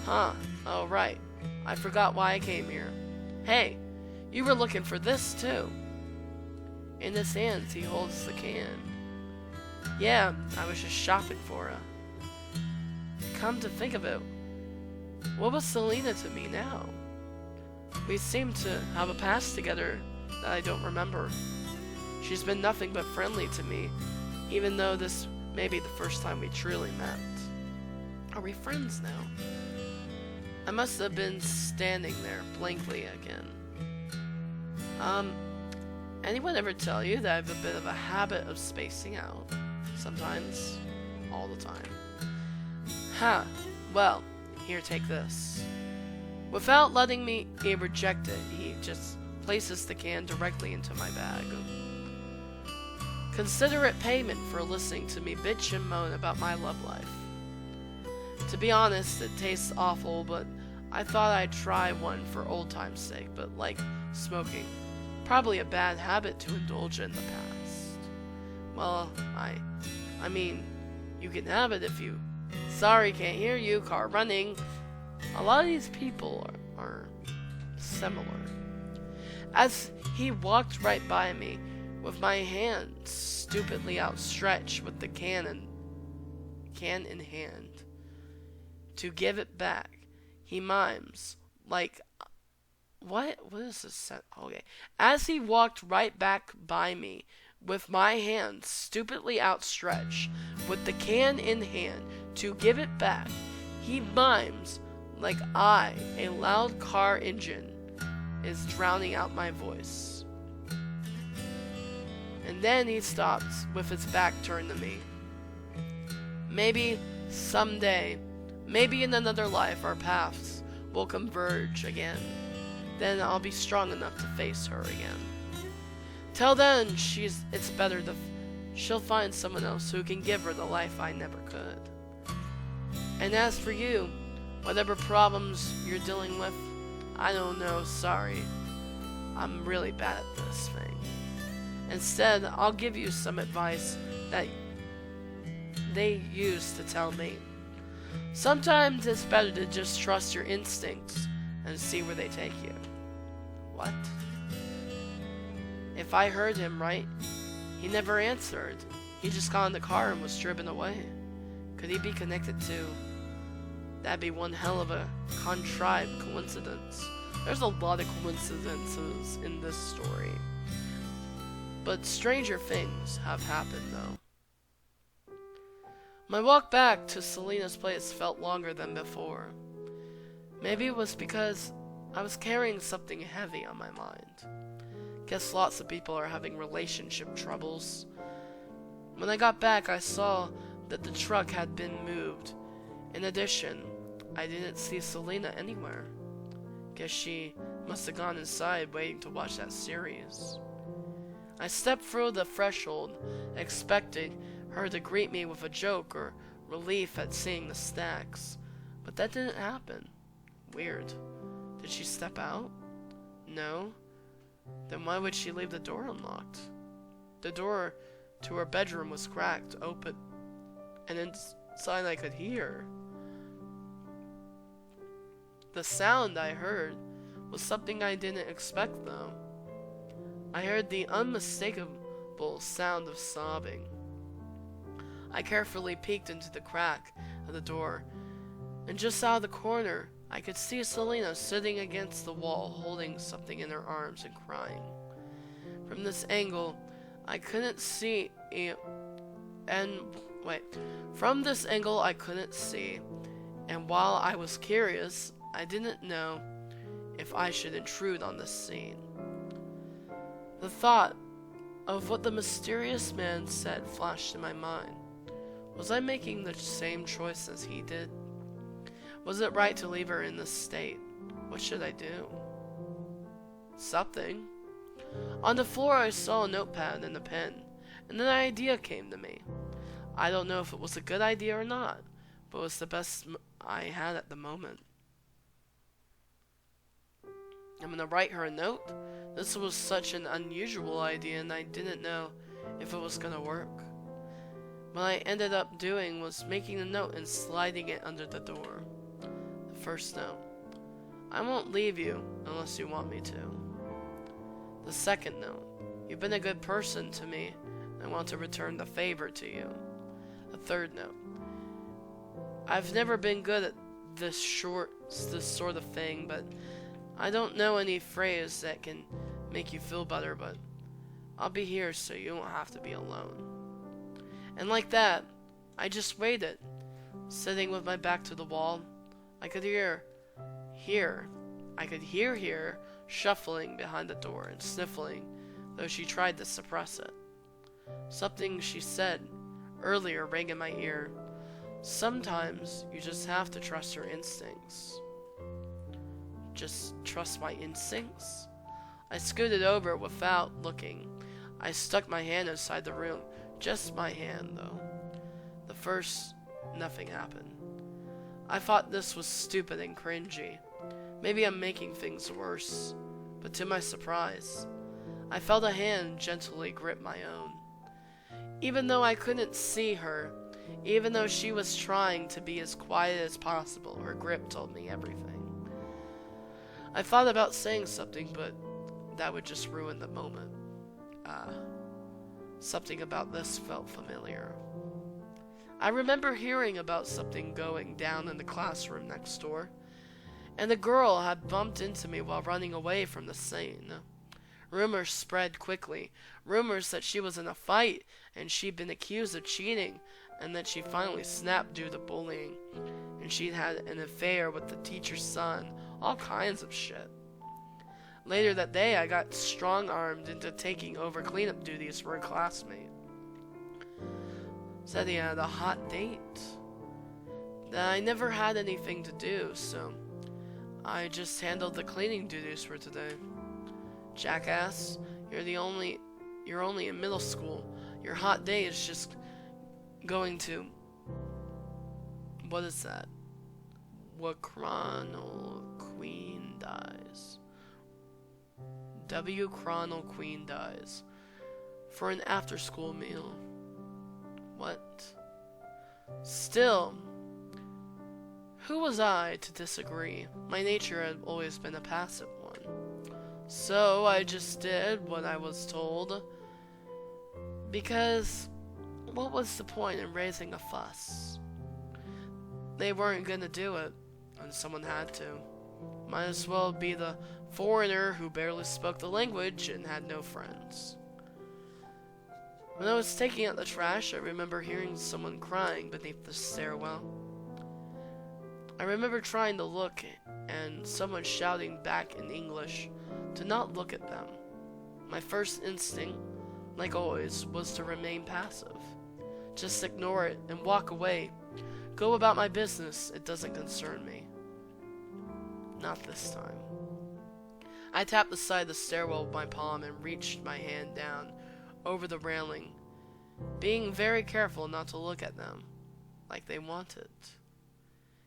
Huh, oh right. I forgot why I came here. Hey, you were looking for this too. In his hands, he holds the can. Yeah, I was just shopping for her. Come to think of it, what was Selena to me now? We seem to have a past together that I don't remember. She's been nothing but friendly to me, even though this may be the first time we truly met. Are we friends now? I must have been standing there blankly again. Anyone ever tell you that I have a bit of a habit of spacing out? Sometimes. All the time. Huh. Well, here, take this. Without letting me reject it, he just places the can directly into my bag. Considerate payment for listening to me bitch and moan about my love life. To be honest, it tastes awful, but I thought I'd try one for old time's sake, but like smoking, probably a bad habit to indulge in the past. Well, I mean, you can have it if you... Sorry, can't hear you, car running. A lot of these people are similar. As he walked right by me, with my hand stupidly outstretched with the can in hand, to give it back, he mimes, like, what is this? Okay. As he walked right back by me, with my hand stupidly outstretched, with the can in hand, to give it back, he mimes, like a loud car engine, is drowning out my voice. And then he stops, with his back turned to me. Maybe someday, maybe in another life, our paths will converge again. Then I'll be strong enough to face her again. Till then, it's better she'll find someone else who can give her the life I never could. And as for you, whatever problems you're dealing with, I don't know, sorry. I'm really bad at this thing. Instead, I'll give you some advice that they used to tell me. Sometimes it's better to just trust your instincts and see where they take you. What? If I heard him right, he never answered. He just got in the car and was driven away. Could he be connected to? That'd be one hell of a contrived coincidence. There's a lot of coincidences in this story. But stranger things have happened, though. My walk back to Selena's place felt longer than before. Maybe it was because I was carrying something heavy on my mind. Guess lots of people are having relationship troubles. When I got back, I saw that the truck had been moved. In addition, I didn't see Selena anywhere. Guess she must have gone inside waiting to watch that series. I stepped through the threshold, expecting her to greet me with a joke or relief at seeing the stacks. But that didn't happen. Weird. Did she step out? No. Then why would she leave the door unlocked? The door to her bedroom was cracked open, and inside I could hear. The sound I heard was something I didn't expect, though. I heard the unmistakable sound of sobbing. I carefully peeked into the crack of the door, and just out of the corner, I could see Selena sitting against the wall, holding something in her arms and crying. From this angle, I couldn't see, From this angle, I couldn't see, and while I was curious, I didn't know if I should intrude on this scene. The thought of what the mysterious man said flashed in my mind. Was I making the same choice as he did? Was it right to leave her in this state? What should I do? Something. On the floor I saw a notepad and a pen, and an idea came to me. I don't know if it was a good idea or not, but it was the best I had at the moment. I'm gonna write her a note. This was such an unusual idea and I didn't know if it was gonna work. What I ended up doing was making a note and sliding it under the door. The first note. I won't leave you unless you want me to. The second note. You've been a good person to me and I want to return the favor to you. The third note. I've never been good at this sort of thing, but I don't know any phrase that can make you feel better, but I'll be here so you won't have to be alone. And like that, I just waited, sitting with my back to the wall. I could hear her shuffling behind the door and sniffling, though she tried to suppress it. Something she said earlier rang in my ear. Sometimes you just have to trust your instincts. Just trust my instincts? I scooted over without looking. I stuck my hand inside the room. Just my hand, though. Nothing happened. I thought this was stupid and cringy. Maybe I'm making things worse, but to my surprise, I felt a hand gently grip my own. Even though I couldn't see her, even though she was trying to be as quiet as possible, her grip told me everything. I thought about saying something, but that would just ruin the moment. Something about this felt familiar. I remember hearing about something going down in the classroom next door, and the girl had bumped into me while running away from the scene. Rumors spread quickly. Rumors that she was in a fight and she'd been accused of cheating, and that she finally snapped due to bullying, and she'd had an affair with the teacher's son. All kinds of shit. Later that day, I got strong-armed into taking over cleanup duties for a classmate. Said he had a hot date. That I never had anything to do, so I just handled the cleaning duties for today. Jackass, you're only in middle school. Your hot day is just going to... What is that? Chronal Queen dies. Chronal Queen dies. For an after-school meal. What? Still, who was I to disagree? My nature had always been a passive one. So I just did what I was told. Because what was the point in raising a fuss? They weren't gonna do it, and someone had to. Might as well be the foreigner who barely spoke the language and had no friends. When I was taking out the trash, I remember hearing someone crying beneath the stairwell. I remember trying to look and someone shouting back in English to not look at them. My first instinct, like always, was to remain passive. Just ignore it and walk away. Go about my business, it doesn't concern me. Not this time. I tapped the side of the stairwell with my palm and reached my hand down over the railing, being very careful not to look at them like they wanted.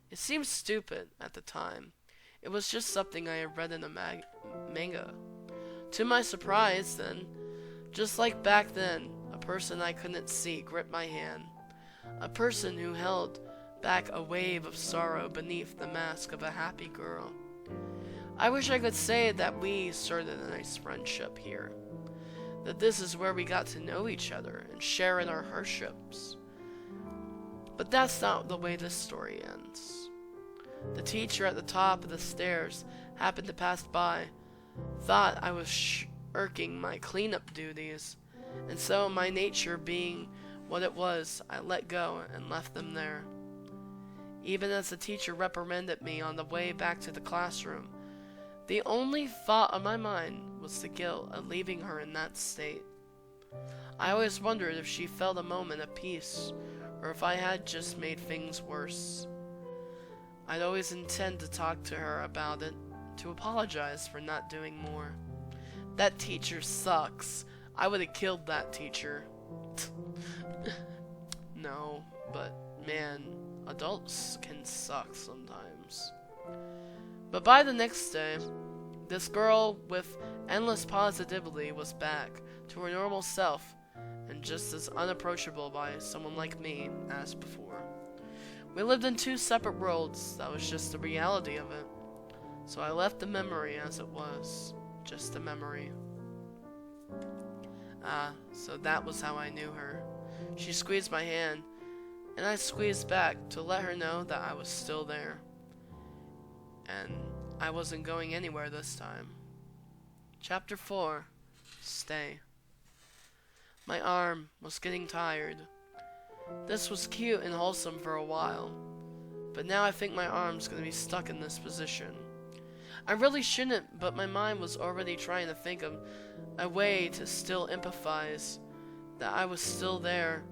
It seemed stupid at the time. It was just something I had read in a manga. To my surprise, then, just like back then, a person I couldn't see gripped my hand. A person who held back a wave of sorrow beneath the mask of a happy girl. I wish I could say that we started a nice friendship here. That this is where we got to know each other and share in our hardships. But that's not the way this story ends. The teacher at the top of the stairs happened to pass by, thought I was shirking my cleanup duties, and so my nature being what it was, I let go and left them there. Even as the teacher reprimanded me on the way back to the classroom, the only thought on my mind was the guilt of leaving her in that state. I always wondered if she felt a moment of peace, or if I had just made things worse. I'd always intend to talk to her about it, to apologize for not doing more. That teacher sucks. I would have killed that teacher. No, but man, adults can suck sometimes. But by the next day, this girl with endless positivity was back to her normal self and just as unapproachable by someone like me as before. We lived in two separate worlds, that was just the reality of it. So I left the memory as it was, just a memory. So that was how I knew her. She squeezed my hand, and I squeezed back to let her know that I was still there. And I wasn't going anywhere this time. Chapter 4. Stay. My arm was getting tired. This was cute and wholesome for a while, but now I think my arm's gonna be stuck in this position. I really shouldn't, but my mind was already trying to think of a way to still empathize that I was still there,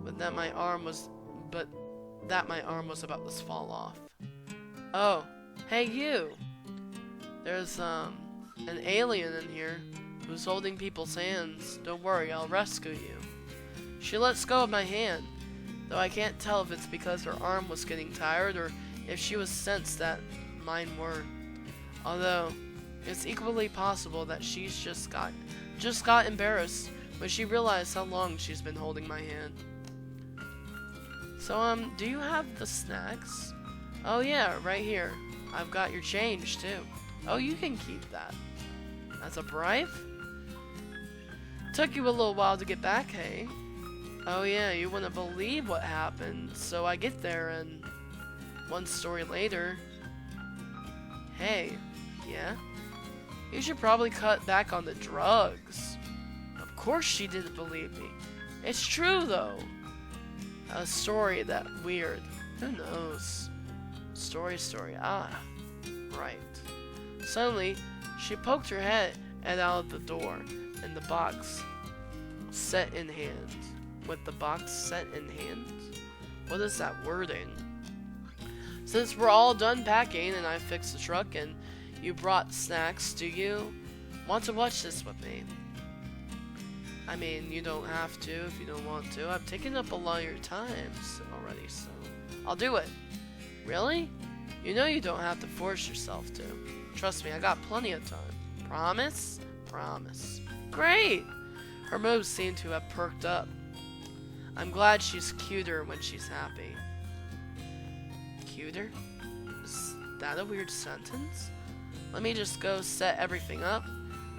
but that my arm was about to fall off. Oh, hey you! There's an alien in here who's holding people's hands. Don't worry, I'll rescue you. She lets go of my hand, though I can't tell if it's because her arm was getting tired or if she was sensed that mine were. Although, it's equally possible that she's just got embarrassed when she realized how long she's been holding my hand. So, do you have the snacks? Oh yeah, right here. I've got your change, too. Oh, you can keep that. That's a bribe? Took you a little while to get back, hey? Oh yeah, you wouldn't believe what happened. So I get there and one story later. Hey, yeah? You should probably cut back on the drugs. Of course she didn't believe me. It's true though. A story that weird. Who knows? Story. Ah, right. Suddenly, she poked her head out of the door, and the box set in hand. With the box set in hand? What is that wording? Since we're all done packing and I fixed the truck and you brought snacks, do you want to watch this with me? I mean, you don't have to if you don't want to. I've taken up a lot of your time already, so I'll do it. Really? You know you don't have to force yourself to. Trust me, I got plenty of time. Promise? Promise. Great! Her moves seem to have perked up. I'm glad she's cuter when she's happy. Cuter? Is that a weird sentence? Let me just go set everything up.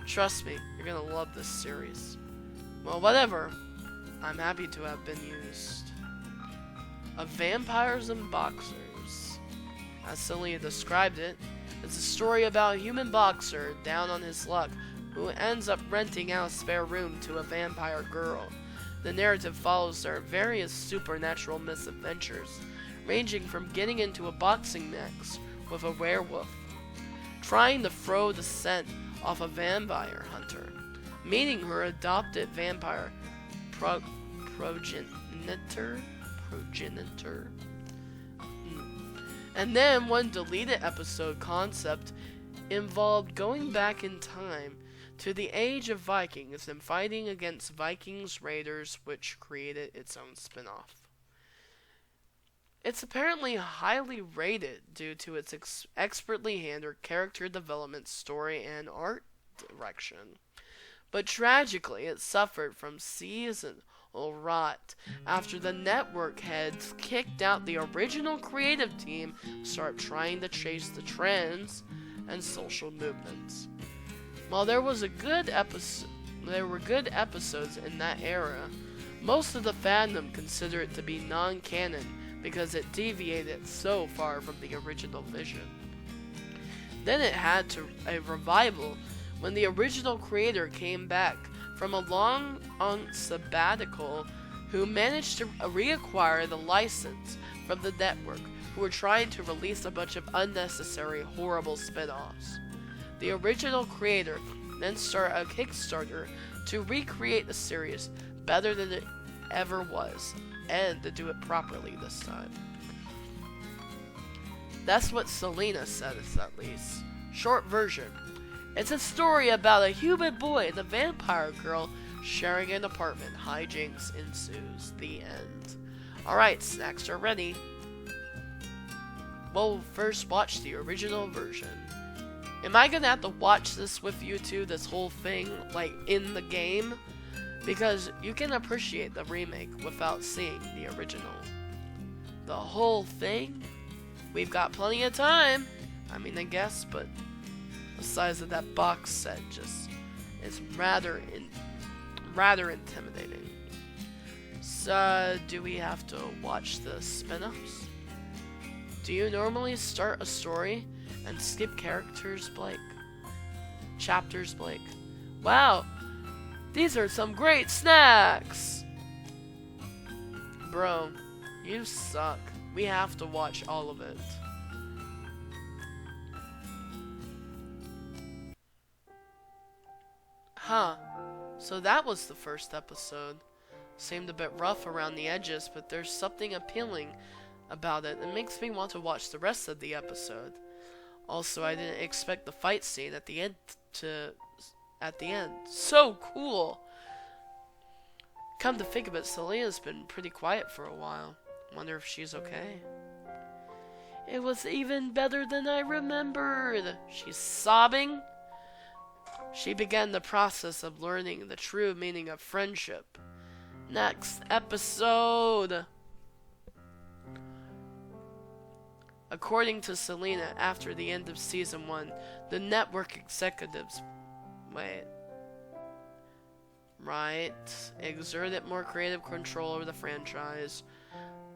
Trust me, you're gonna love this series. Well, whatever. I'm happy to have been used. Of Vampires and Boxers. As Celia described it, it's a story about a human boxer down on his luck who ends up renting out a spare room to a vampire girl. The narrative follows their various supernatural misadventures, ranging from getting into a boxing match with a werewolf, trying to throw the scent off a vampire hunter, meeting her adopted vampire progenitor. And then one deleted episode concept involved going back in time to the age of Vikings and fighting against Vikings raiders, which created its own spin-off. It's apparently highly rated due to its expertly handled character development, story, and art direction. But tragically, it suffered from seasonal rot after the network heads kicked out the original creative team and started trying to chase the trends and social movements. While there were good episodes in that era, most of the fandom consider it to be non-canon because it deviated so far from the original vision. Then it had a revival when the original creator came back from a long sabbatical, who managed to reacquire the license from the network, who were trying to release a bunch of unnecessary, horrible spin-offs. The original creator then started a Kickstarter to recreate the series better than it ever was, and to do it properly this time. That's what Selena said, at least. Short version. It's a story about a human boy and a vampire girl sharing an apartment. Hijinks ensues. The end. Alright, snacks are ready. We'll first watch the original version. Am I gonna have to watch this with you two, this whole thing, like, in the game? Because you can appreciate the remake without seeing the original. The whole thing? We've got plenty of time. I mean, I guess, but the size of that box set just is rather intimidating. So, do we have to watch the spin-offs? Do you normally start a story and skip chapters, Blake? Wow, these are some great snacks! Bro, you suck. We have to watch all of it. Huh. So that was the first episode. Seemed a bit rough around the edges, but there's something appealing about it. It makes me want to watch the rest of the episode. Also, I didn't expect the fight scene at the end So cool! Come to think of it, Selena's been pretty quiet for a while. Wonder if she's okay. It was even better than I remembered. She's sobbing. She began the process of learning the true meaning of friendship. Next episode. According to Selena, after the end of season 1, the network executives exerted more creative control over the franchise.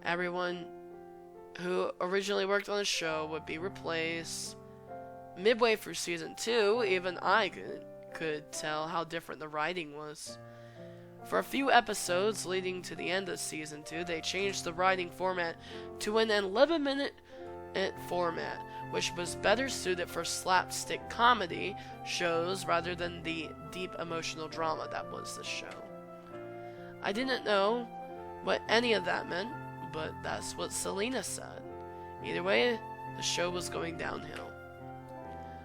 Everyone who originally worked on the show would be replaced. Midway through season 2, even I could tell how different the writing was. For a few episodes leading to the end of season 2, they changed the writing format to an 11-minute format, which was better suited for slapstick comedy shows rather than the deep emotional drama that was this show. I didn't know what any of that meant, but that's what Selena said. Either way, the show was going downhill.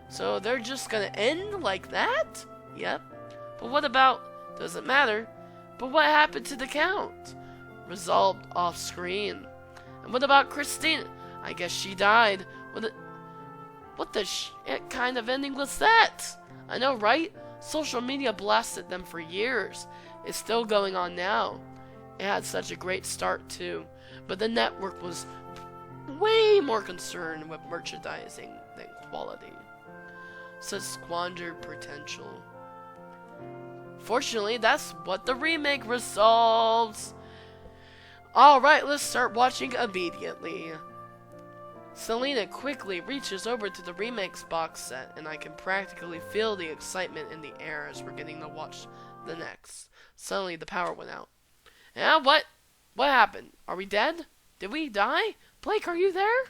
So they're just gonna end like that? Yep. But what about, doesn't matter, but what happened to the Count? Resolved off screen. And what about Christina? I guess she died. What the shit kind of ending was that? I know, right? Social media blasted them for years. It's still going on now. It had such a great start too. But the network was way more concerned with merchandising than quality. Such squandered potential. Fortunately, that's what the remake resolves. Alright, let's start watching immediately. Selena quickly reaches over to the remake's box set, and I can practically feel the excitement in the air as we're getting to watch the next. Suddenly, the power went out. Yeah, what? What happened? Are we dead? Did we die? Blake, are you there?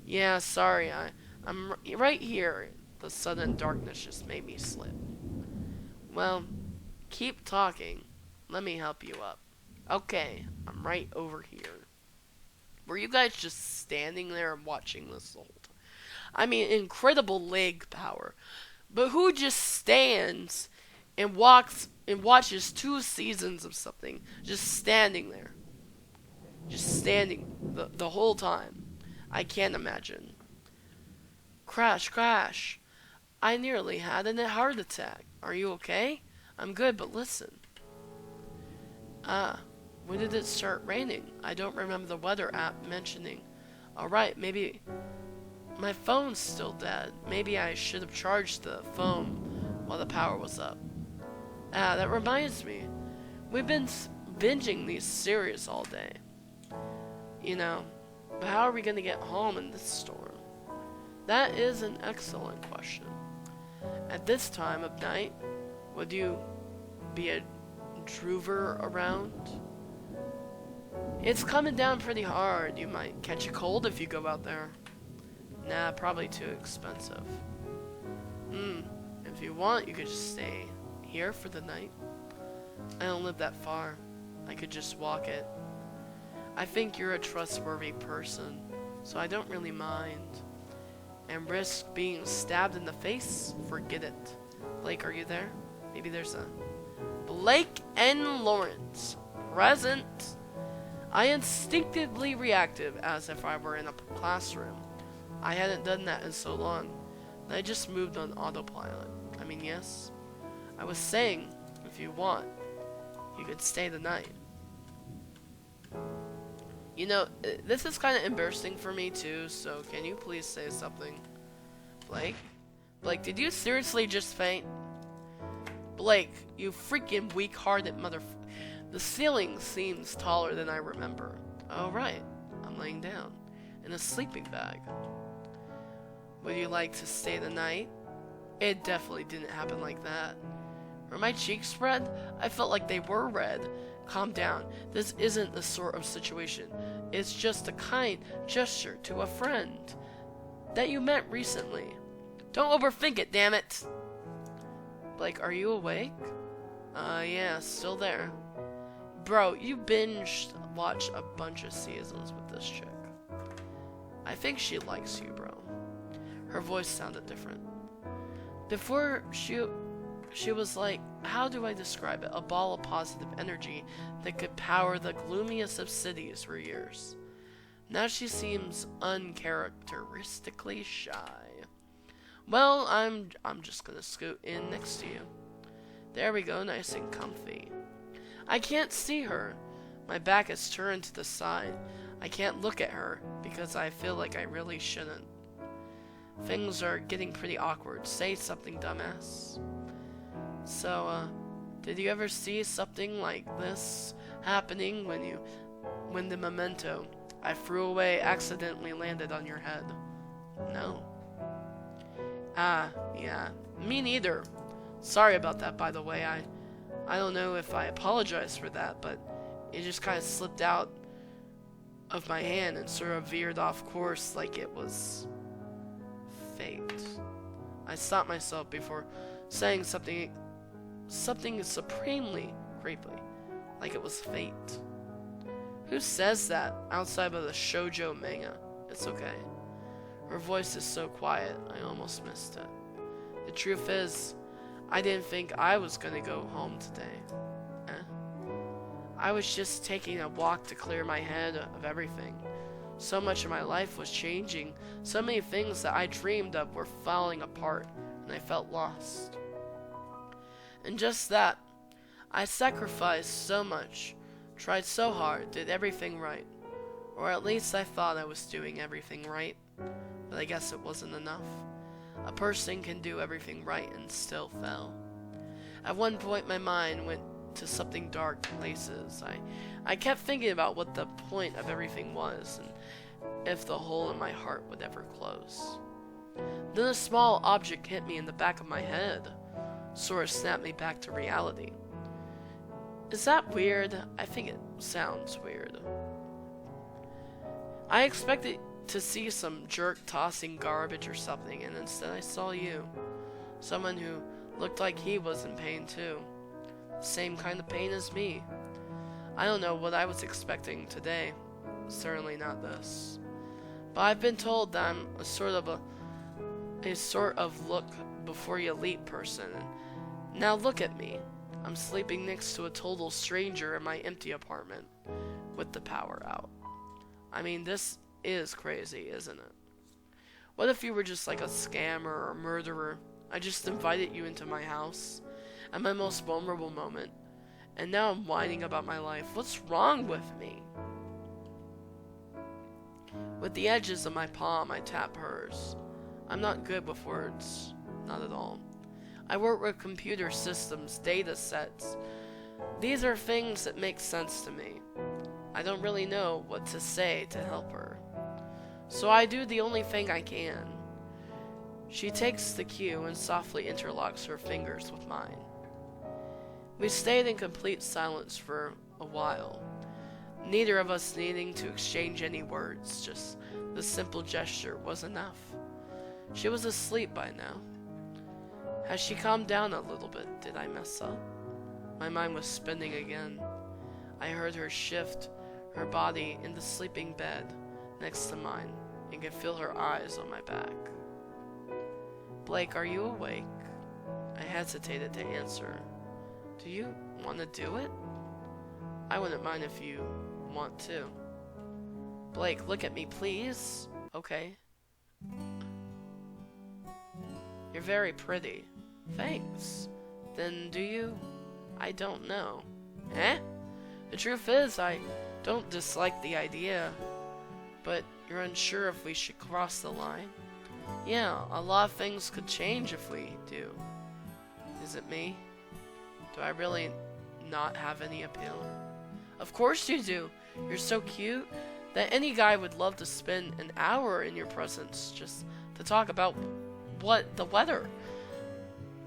Yeah, sorry, I'm right here. The sudden darkness just made me slip. Well, keep talking. Let me help you up. Okay, I'm right over here. Were you guys just standing there and watching this the whole time? I mean, incredible leg power. But who just stands and watches 2 seasons of something just standing there? Just standing the whole time. I can't imagine. Crash, crash. I nearly had a heart attack. Are you okay? I'm good, but listen. When did it start raining? I don't remember the weather app mentioning. Alright, maybe my phone's still dead. Maybe I should have charged the phone while the power was up. That reminds me. We've been binging these series all day. You know, but how are we going to get home in this storm? That is an excellent question. At this time of night, would you be a drover around? It's coming down pretty hard. You might catch a cold if you go out there. Nah, probably too expensive. If you want, you could just stay here for the night. I don't live that far. I could just walk it. I think you're a trustworthy person, so I don't really mind. And risk being stabbed in the face? Forget it. Blake, are you there? Maybe there's a... Blake and Lawrence. Present. I instinctively reacted as if I were in a classroom. I hadn't done that in so long. I just moved on autopilot. I mean, yes. I was saying, if you want, you could stay the night. You know, this is kind of embarrassing for me too, so can you please say something? Blake? Blake, did you seriously just faint? Blake, you freaking weak-hearted The ceiling seems taller than I remember. Oh, right. I'm laying down. In a sleeping bag. Would you like to stay the night? It definitely didn't happen like that. Were my cheeks red? I felt like they were red. Calm down. This isn't the sort of situation. It's just a kind gesture to a friend that you met recently. Don't overthink it, damn it. Blake, are you awake? Yeah, still there. Bro, you watched a bunch of seasons with this chick. I think she likes you, bro. Her voice sounded different. Before, she was like, how do I describe it? A ball of positive energy that could power the gloomiest of cities for years. Now she seems uncharacteristically shy. Well, I'm just gonna scoot in next to you. There we go, nice and comfy. I can't see her. My back is turned to the side. I can't look at her because I feel like I really shouldn't. Things are getting pretty awkward. Say something, dumbass. So, did you ever see something like this happening when the memento I threw away accidentally landed on your head? No. Yeah. Me neither. Sorry about that, by the way. I don't know if I apologize for that, but it just kind of slipped out of my hand and sort of veered off course like it was fate. I stopped myself before saying something supremely creepy, like it was fate. Who says that outside of the shoujo manga? It's okay. Her voice is so quiet, I almost missed it. The truth is, I didn't think I was gonna go home today. I was just taking a walk to clear my head of everything. So much of my life was changing. So many things that I dreamed of were falling apart, and I felt lost. And just that, I sacrificed so much, tried so hard, did everything right. Or at least I thought I was doing everything right. But I guess it wasn't enough. A person can do everything right and still fail. At one point my mind went to something dark places. I kept thinking about what the point of everything was, and if the hole in my heart would ever close. Then a small object hit me in the back of my head, sort of snapped me back to reality. Is that weird? I think it sounds weird. I expected to see some jerk tossing garbage or something, and instead I saw you. Someone who looked like he was in pain too. Same kind of pain as me. I don't know what I was expecting today. Certainly not this. But I've been told that I'm a sort of look before you leap person. And now look at me. I'm sleeping next to a total stranger in my empty apartment with the power out. I mean, this is crazy, isn't it? What if you were just like a scammer or a murderer? I just invited you into my house at my most vulnerable moment, and now I'm whining about my life. What's wrong with me? With the edges of my palm, I tap hers. I'm not good with words. Not at all. I work with computer systems, data sets. These are things that make sense to me. I don't really know what to say to help her. So I do the only thing I can. She takes the cue and softly interlocks her fingers with mine. We stayed in complete silence for a while, neither of us needing to exchange any words, just the simple gesture was enough. She was asleep by now. Has she calmed down a little bit? Did I mess up? My mind was spinning again. I heard her shift her body in the sleeping bed next to mine and could feel her eyes on my back. Blake, are you awake? I hesitated to answer. Do you want to do it? I wouldn't mind if you want to. Blake, look at me, please. Okay. You're very pretty. Thanks. Then do you? I don't know. Eh? The truth is, I don't dislike the idea, but you're unsure if we should cross the line? Yeah, a lot of things could change if we do. Is it me? Do I really not have any appeal? Of course you do. You're so cute that any guy would love to spend an hour in your presence just to talk about the weather.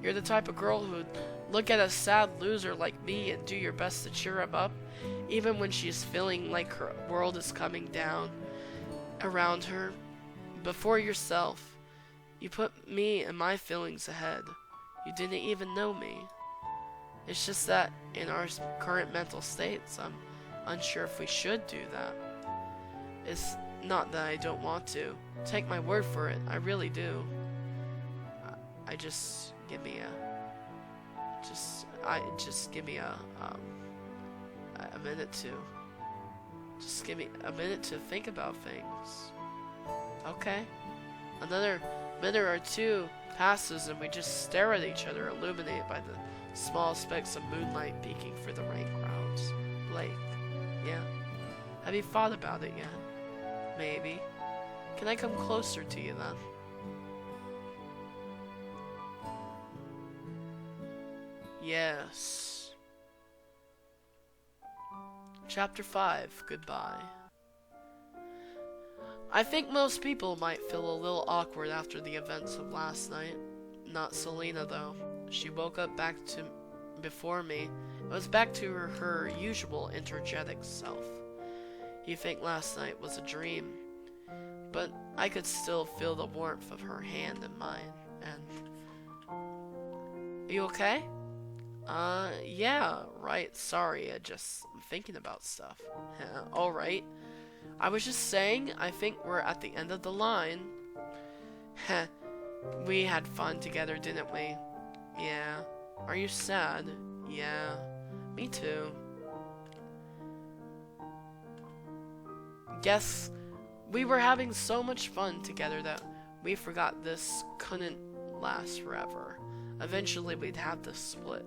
You're the type of girl who'd look at a sad loser like me and do your best to cheer him up, even when she's feeling like her world is coming down around her. Before yourself, you put me and my feelings ahead. You didn't even know me. It's just that in our current mental states, I'm unsure if we should do that. It's not that I don't want to. Take my word for it, I really do. I just give me a minute to Just give me a minute to think about things. Okay. Another minute or two passes and we just stare at each other, illuminated by the small specks of moonlight peeking through the rain clouds. Blake. Yeah? Have you thought about it yet? Maybe. Can I come closer to you then? Yes. Chapter 5. Goodbye. I think most people might feel a little awkward after the events of last night. Not Selena, though. She woke up before me. It was back to her usual energetic self. You think last night was a dream, but I could still feel the warmth of her hand in mine, and... You okay? Yeah, right, sorry, I'm thinking about stuff. Alright. I was just saying, I think we're at the end of the line. Heh. We had fun together, didn't we? Yeah. Are you sad? Yeah. Me too. Guess we were having so much fun together that we forgot this couldn't last forever. Eventually we'd have to split.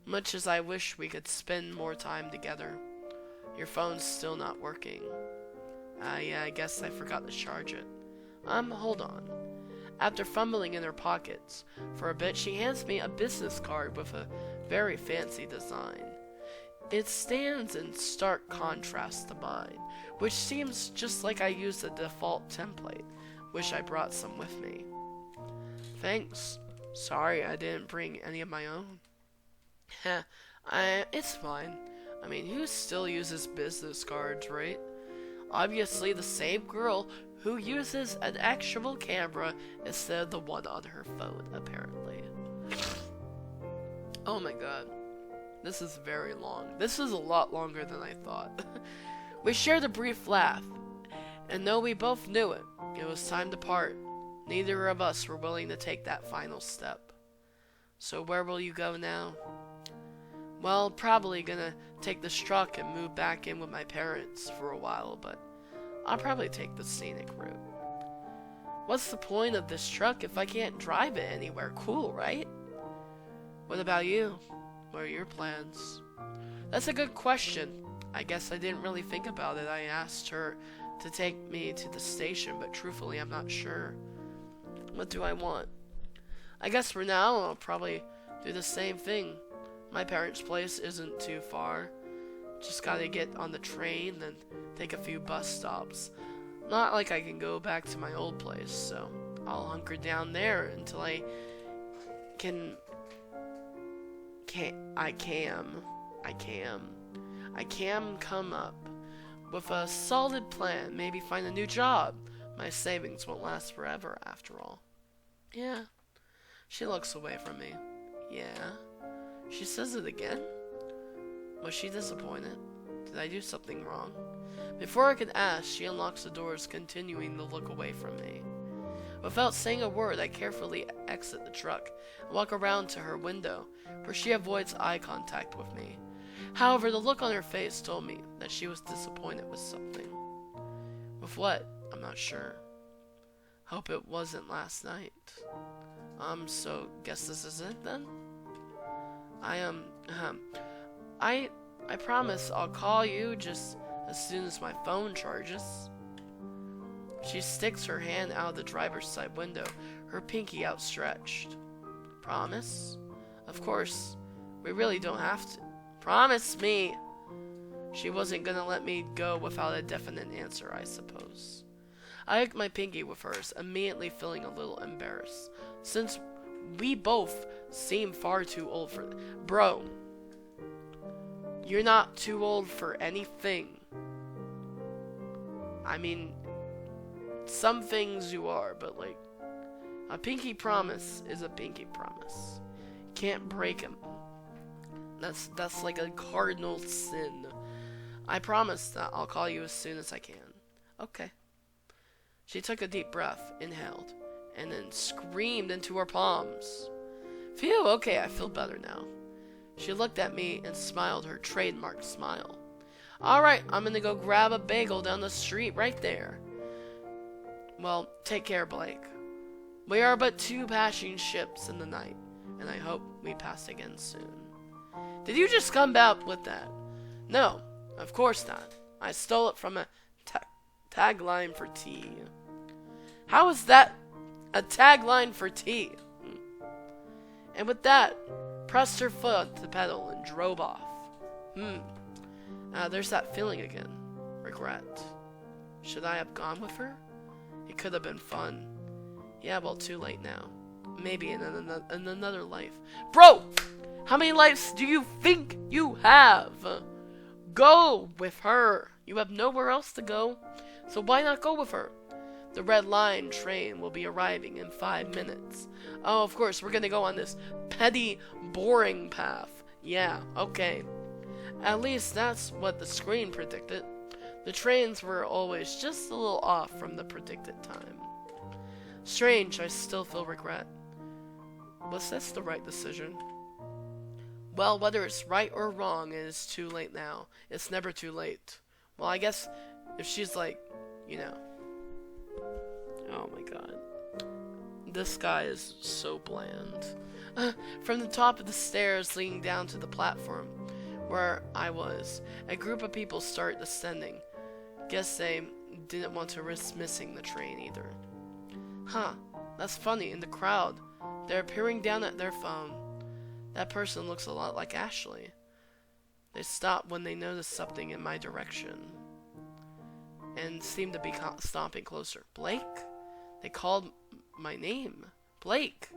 Much as I wish we could spend more time together. Your phone's still not working. Yeah, I guess I forgot to charge it. Hold on. After fumbling in her pockets for a bit, she hands me a business card with a very fancy design. It stands in stark contrast to mine, which seems just like I used the default template. Wish I brought some with me. Thanks. Sorry I didn't bring any of my own. Heh, it's fine. I mean, who still uses business cards, right? Obviously the same girl who uses an actual camera instead of the one on her phone, apparently. Oh my god. This is very long. This is a lot longer than I thought. We shared a brief laugh, and though we both knew it, it was time to part. Neither of us were willing to take that final step. So where will you go now? Well, probably gonna take this truck and move back in with my parents for a while, but I'll probably take the scenic route. What's the point of this truck if I can't drive it anywhere? Cool, right? What about you? What are your plans? That's a good question. I guess I didn't really think about it. I asked her to take me to the station, but truthfully, I'm not sure. What do I want? I guess for now, I'll probably do the same thing. My parents' place isn't too far. Just gotta get on the train and take a few bus stops. Not like I can go back to my old place, so I'll hunker down there until I can come up with a solid plan, maybe find a new job. My savings won't last forever after all. Yeah. She looks away from me. Yeah. She says it again? Was she disappointed? Did I do something wrong? Before I could ask, she unlocks the doors, continuing to look away from me. Without saying a word, I carefully exit the truck and walk around to her window, where she avoids eye contact with me. However, the look on her face told me that she was disappointed with something. With what? I'm not sure. Hope it wasn't last night. So guess this is it then? I promise I'll call you just as soon as my phone charges. She sticks her hand out of the driver's side window, her pinky outstretched. Promise? Of course, we really don't have to. Promise me! She wasn't gonna let me go without a definite answer, I suppose. I hooked my pinky with hers, immediately feeling a little embarrassed, since we both seem far too old for Bro, you're not too old for anything. I mean, some things you are, but like, a pinky promise is a pinky promise. Can't break them. That's like a cardinal sin. I promise that I'll call you as soon as I can. Okay. She took a deep breath, inhaled, and then screamed into her palms. Phew, okay, I feel better now. She looked at me and smiled her trademark smile. Alright, I'm gonna go grab a bagel down the street right there. Well, take care, Blake. We are but two passing ships in the night, and I hope we pass again soon. Did you just come out with that? No, of course not. I stole it from a tagline for tea. How is that a tagline for tea? And with that, pressed her foot on the pedal and drove off. There's that feeling again. Regret. Should I have gone with her? It could have been fun. Yeah, well, too late now. Maybe in another life. Bro! How many lives do you think you have? Go with her. You have nowhere else to go, so why not go with her? The Red Line train will be arriving in 5 minutes. Oh, of course, we're gonna go on this petty, boring path. Yeah, okay. At least that's what the screen predicted. The trains were always just a little off from the predicted time. Strange, I still feel regret. Was this the right decision? Well, whether it's right or wrong, it is too late now. It's never too late. Well, I guess if she's like, you know. Oh my god. This guy is so bland. From the top of the stairs leading down to the platform where I was, a group of people started descending. Guess they didn't want to risk missing the train either. Huh, that's funny. In the crowd, they're peering down at their phone. That person looks a lot like Ashley. They stopped when they noticed something in my direction and seemed to be stomping closer. Blake? They called my name. Blake.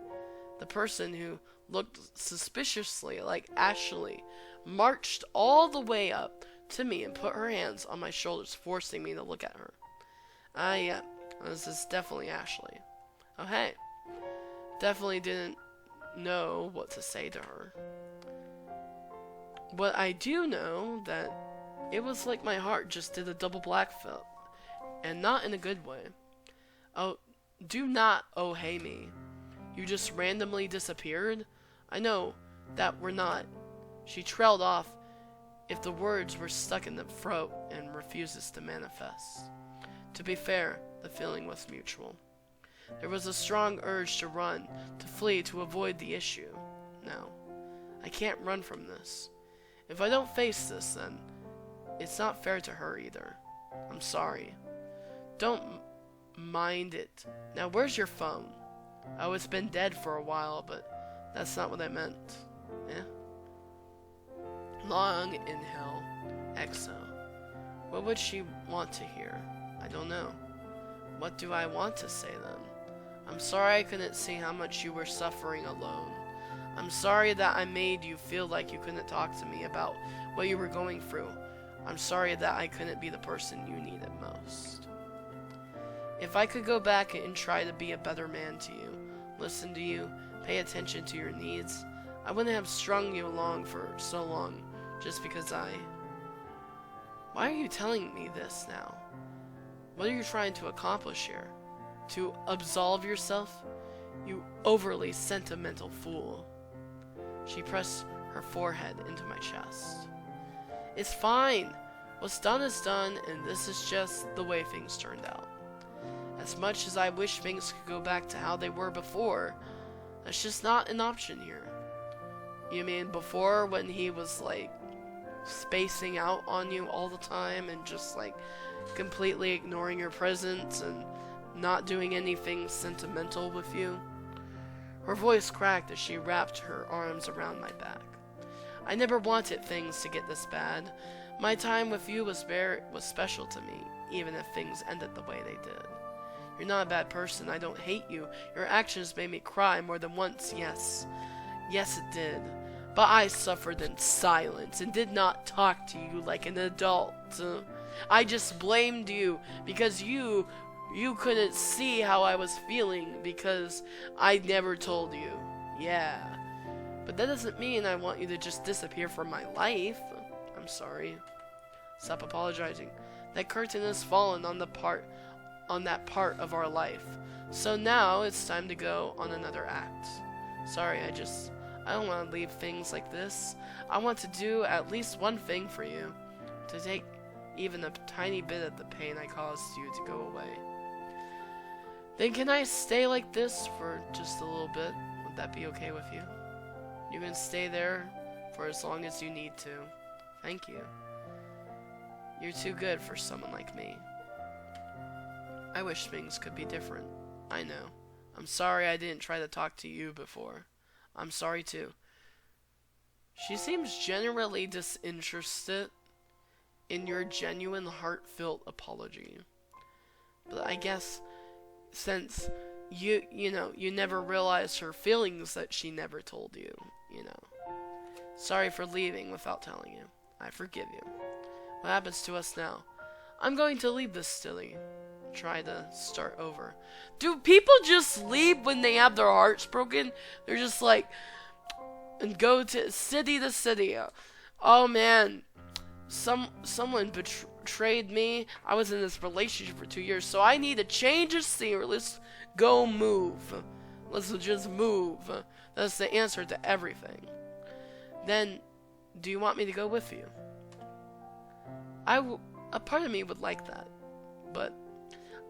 The person who looked suspiciously like Ashley marched all the way up to me and put her hands on my shoulders, forcing me to look at her. Yeah, this is definitely Ashley. Oh, hey. Definitely didn't know what to say to her. But I do know that it was like my heart just did a double backflip, and not in a good way. Oh, do not oh hey me. You just randomly disappeared? I know that we're not. She trailed off if the words were stuck in the throat and refuses to manifest. To be fair, the feeling was mutual. There was a strong urge to run, to flee, to avoid the issue. No, I can't run from this. If I don't face this, then it's not fair to her either. I'm sorry. Don't mind it. Now, where's your phone? Oh, it's been dead for a while, but that's not what I meant. Yeah? Long inhale. Exhale. What would she want to hear? I don't know. What do I want to say then? I'm sorry I couldn't see how much you were suffering alone. I'm sorry that I made you feel like you couldn't talk to me about what you were going through. I'm sorry that I couldn't be the person you needed most. If I could go back and try to be a better man to you, listen to you, pay attention to your needs, I wouldn't have strung you along for so long just because Why are you telling me this now? What are you trying to accomplish here? To absolve yourself? You overly sentimental fool. She pressed her forehead into my chest. It's fine. What's done is done, and this is just the way things turned out. As much as I wish things could go back to how they were before, that's just not an option here. You mean before, when he was like spacing out on you all the time and just like completely ignoring your presence and not doing anything sentimental with you? Her voice cracked as she wrapped her arms around my back. I never wanted things to get this bad. My time with you was special to me, even if things ended the way they did. You're not a bad person. I don't hate you. Your actions made me cry more than once, yes. Yes, it did. But I suffered in silence and did not talk to you like an adult. I just blamed you because you couldn't see how I was feeling because I never told you. Yeah. But that doesn't mean I want you to just disappear from my life. I'm sorry. Stop apologizing. That curtain has fallen on that part of our life. So now it's time to go on another act. Sorry, I don't want to leave things like this. I want to do at least one thing for you. to take even a tiny bit of the pain I caused you to go away. Then can I stay like this for just a little bit? Would that be okay with you? You can stay there for as long as you need to. Thank you. You're too good for someone like me. I wish things could be different. I know. I'm sorry I didn't try to talk to you before. I'm sorry too. She seems generally disinterested in your genuine, heartfelt apology. But I guess since you never realized her feelings that she never told you, Sorry for leaving without telling you. I forgive you. What happens to us now? I'm going to leave this city. Try to start over. Do people just leave when they have their hearts broken? They're just like, and go to city. Oh man, someone betrayed me. I was in this relationship for 2 years, so I need a change of scenery. Let's go move. Let's just move. That's the answer to everything. Then, do you want me to go with you? A part of me would like that, but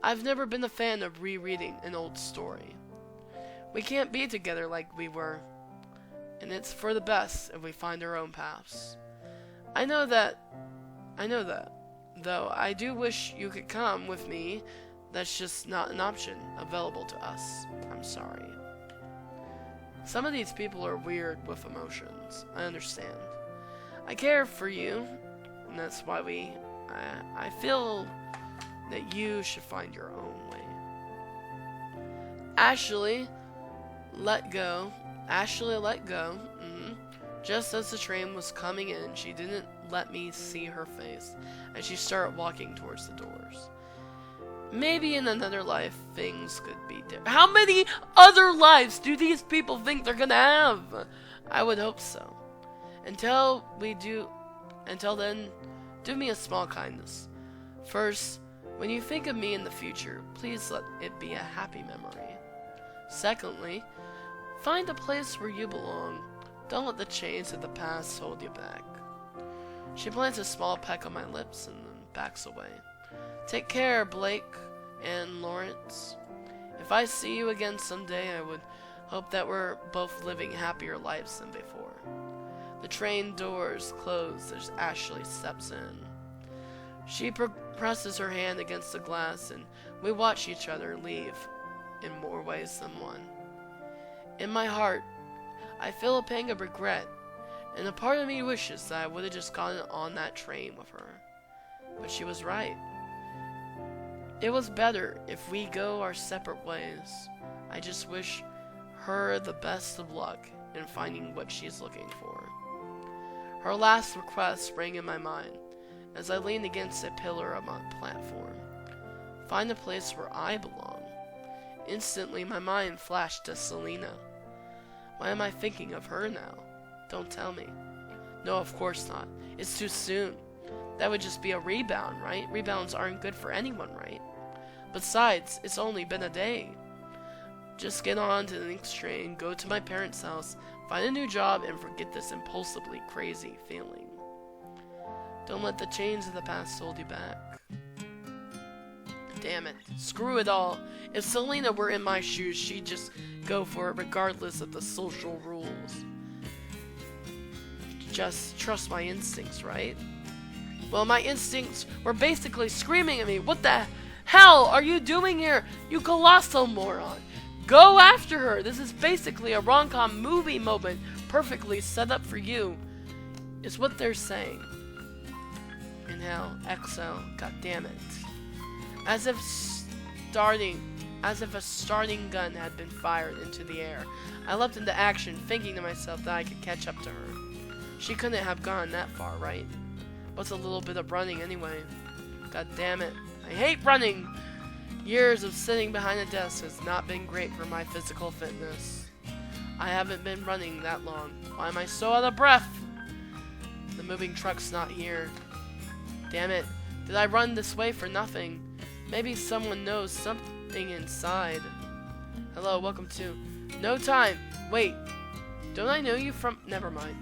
I've never been a fan of rereading an old story. We can't be together like we were, and it's for the best if we find our own paths. I know that, though I do wish you could come with me. That's just not an option available to us. I'm sorry. Some of these people are weird with emotions. I understand. I care for you, and that's why I feel that you should find your own way. Ashley let go. Just as the train was coming in, she didn't let me see her face, and she started walking towards the doors. Maybe in another life, things could be different. How many other lives do these people think they're gonna have? I would hope so. Until then, do me a small kindness. First, when you think of me in the future, please let it be a happy memory. Secondly, find a place where you belong. Don't let the chains of the past hold you back. She plants a small peck on my lips and then backs away. Take care, Blake and Lawrence. If I see you again someday, I would hope that we're both living happier lives than before. The train doors close as Ashley steps in. She presses her hand against the glass, and we watch each other leave in more ways than one. In my heart, I feel a pang of regret, and a part of me wishes that I would have just gotten on that train with her. But she was right. It was better if we go our separate ways. I just wish her the best of luck in finding what she's looking for. Her last request rang in my mind as I leaned against a pillar on my platform. Find a place where I belong. Instantly, my mind flashed to Selena. Why am I thinking of her now? Don't tell me. No, of course not. It's too soon. That would just be a rebound, right? Rebounds aren't good for anyone, right? Besides, it's only been a day. Just get on to the next train, go to my parents' house, find a new job, and forget this impulsively crazy feeling. Don't let the chains of the past hold you back. Damn it. Screw it all. If Selena were in my shoes, she'd just go for it regardless of the social rules. Just trust my instincts, right? Well, my instincts were basically screaming at me. What the hell are you doing here, you colossal moron? Go after her. This is basically a rom-com movie moment perfectly set up for you. Is what they're saying. Inhale, exhale, god damn it. As if a starting gun had been fired into the air. I leapt into action, thinking to myself that I could catch up to her. She couldn't have gone that far, right? What's a little bit of running anyway? God damn it. I hate running! Years of sitting behind a desk has not been great for my physical fitness. I haven't been running that long. Why am I so out of breath? The moving truck's not here. Damn it. Did I run this way for nothing? Maybe someone knows something inside. Hello, welcome to... No time! Wait. Don't I know you from... Never mind.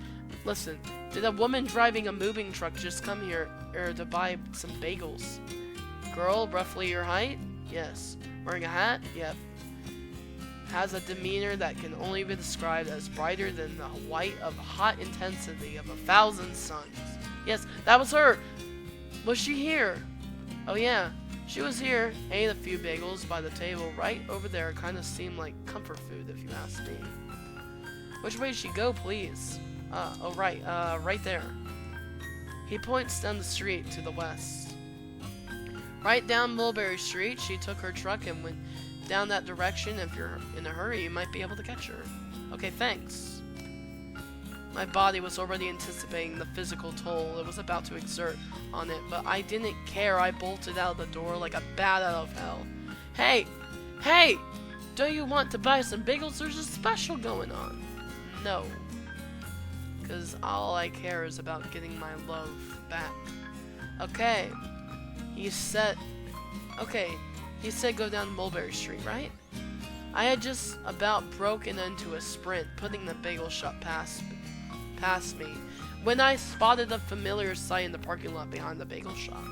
Listen, Did a woman driving a moving truck just come here to buy some bagels? Girl, roughly your height? Yes. Wearing a hat? Yep. Has a demeanor that can only be described as brighter than the white of hot intensity of 1,000 suns. Yes, that was her! Was she here? Oh yeah, she was here. Ate a few bagels by the table right over there. Kind of seemed like comfort food if you ask me. Which way did she go, please? Right there. He points down the street to the west. Right down Mulberry Street, she took her truck and went down that direction. If you're in a hurry, you might be able to catch her. Okay, thanks. My body was already anticipating the physical toll it was about to exert on it, but I didn't care. I bolted out the door like a bat out of hell. Hey! Hey! Don't you want to buy some bagels? There's a special going on. No. Because all I care is about getting my love back. Okay. He said go down Mulberry Street, right? I had just about broken into a sprint, putting the bagel shop past me, when I spotted a familiar sight in the parking lot behind the bagel shop.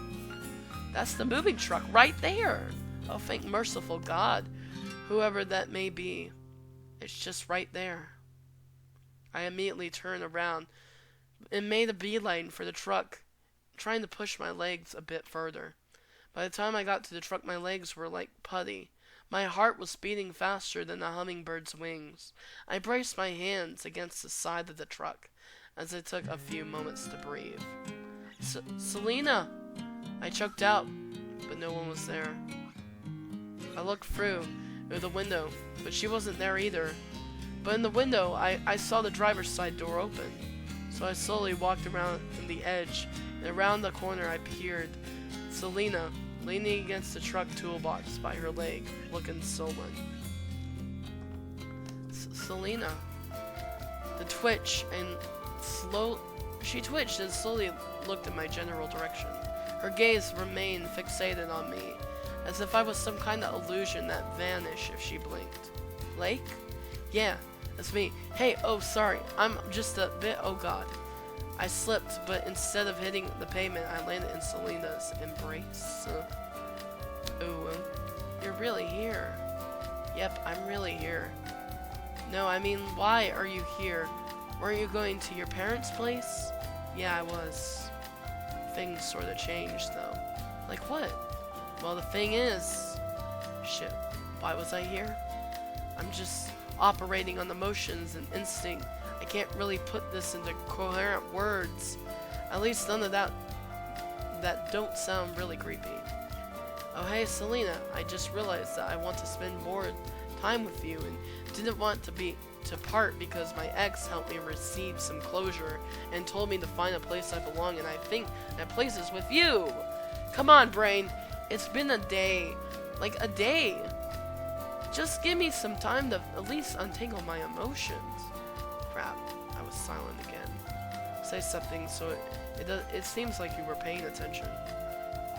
That's the moving truck right there! Oh, thank merciful God, whoever that may be. It's just right there. I immediately turned around and made a beeline for the truck, trying to push my legs a bit further. By the time I got to the truck, my legs were like putty. My heart was beating faster than a hummingbird's wings. I braced my hands against the side of the truck as it took a few moments to breathe. Selena! I choked out, but no one was there. I looked through the window, but she wasn't there either. But in the window, I saw the driver's side door open. So I slowly walked around the edge, and around the corner I peered. Selena, leaning against the truck toolbox by her leg, looking sullen. Selena. She twitched and slowly looked in my general direction. Her gaze remained fixated on me, as if I was some kind of illusion that vanished if she blinked. Blake? Yeah, that's me. Hey, oh, sorry. I'm just a bit, oh god. I slipped, but instead of hitting the pavement, I landed in Selena's embrace. You're really here. Yep, I'm really here. No, I mean, why are you here? Weren't you going to your parents' place? Yeah, I was. Things sort of changed, though. Like what? Well, the thing is... Shit, why was I here? I'm just operating on emotions and instinct. I can't really put this into coherent words. At least none of that don't sound really creepy. Oh hey Selena, I just realized that I want to spend more time with you and didn't want to part because my ex helped me receive some closure and told me to find a place I belong, and I think that place is with you. Come on, brain. It's been a day. Like a day. Just give me some time to at least untangle my emotions. Crap, I was silent again. Say something so it seems like you were paying attention.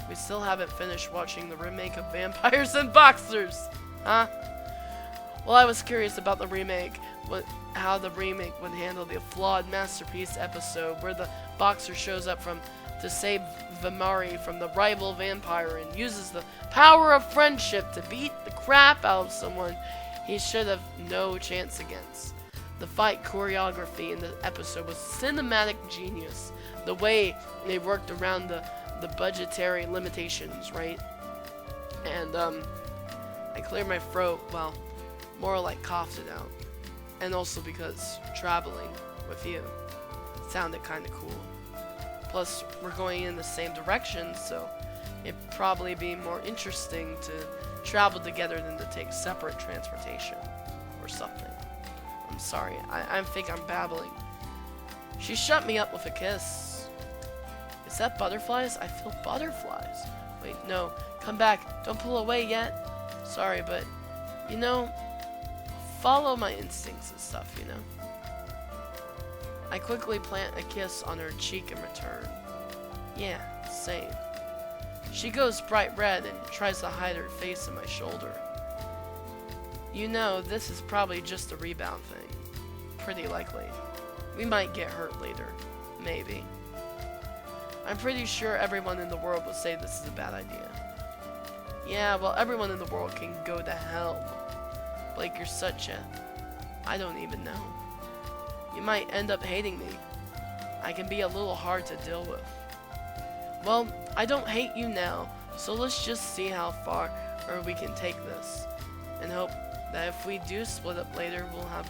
We still haven't finished watching the remake of Vampires and Boxers, huh? Well, I was curious about the remake, how the remake would handle the flawed masterpiece episode where the boxer shows up to save Vimari from the rival vampire and uses the power of friendship to beat the crap out of someone he should have no chance against. The fight choreography in the episode was cinematic genius. The way they worked around the budgetary limitations, right? And I cleared my throat, well, more like coughed it out. And also because traveling with you sounded kind of cool. Plus, we're going in the same direction, so it'd probably be more interesting to travel together than to take separate transportation or something. I'm sorry, I think I'm babbling. She shut me up with a kiss. Is that butterflies? I feel butterflies. Wait, no. Come back. Don't pull away yet. Sorry, but, you know, follow my instincts and stuff, you know. I quickly plant a kiss on her cheek in return. Yeah, same. She goes bright red and tries to hide her face in my shoulder. You know, this is probably just a rebound thing. Pretty likely. We might get hurt later. Maybe. I'm pretty sure everyone in the world would say this is a bad idea. Yeah, well, everyone in the world can go to hell. Blake, you're such a... I don't even know. You might end up hating me. I can be a little hard to deal with. Well, I don't hate you now, so let's just see how far we can take this. And hope that if we do split up later, we'll have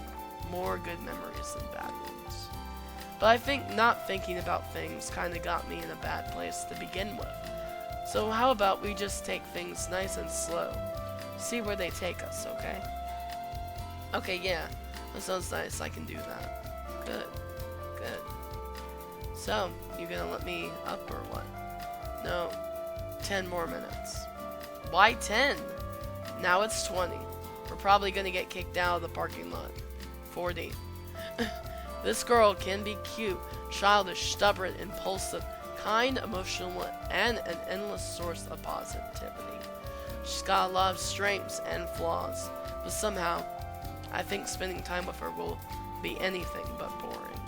more good memories than bad ones. But I think not thinking about things kinda got me in a bad place to begin with. So how about we just take things nice and slow? See where they take us, okay? Okay, yeah. That sounds nice. I can do that. Good. Good. So, you gonna let me up or what? No. 10 more minutes. Why 10? Now it's 20. We're probably gonna get kicked out of the parking lot. 40. This girl can be cute, childish, stubborn, impulsive, kind, emotional, and an endless source of positivity. She's got a lot of strengths and flaws, but somehow, I think spending time with her will be anything but boring.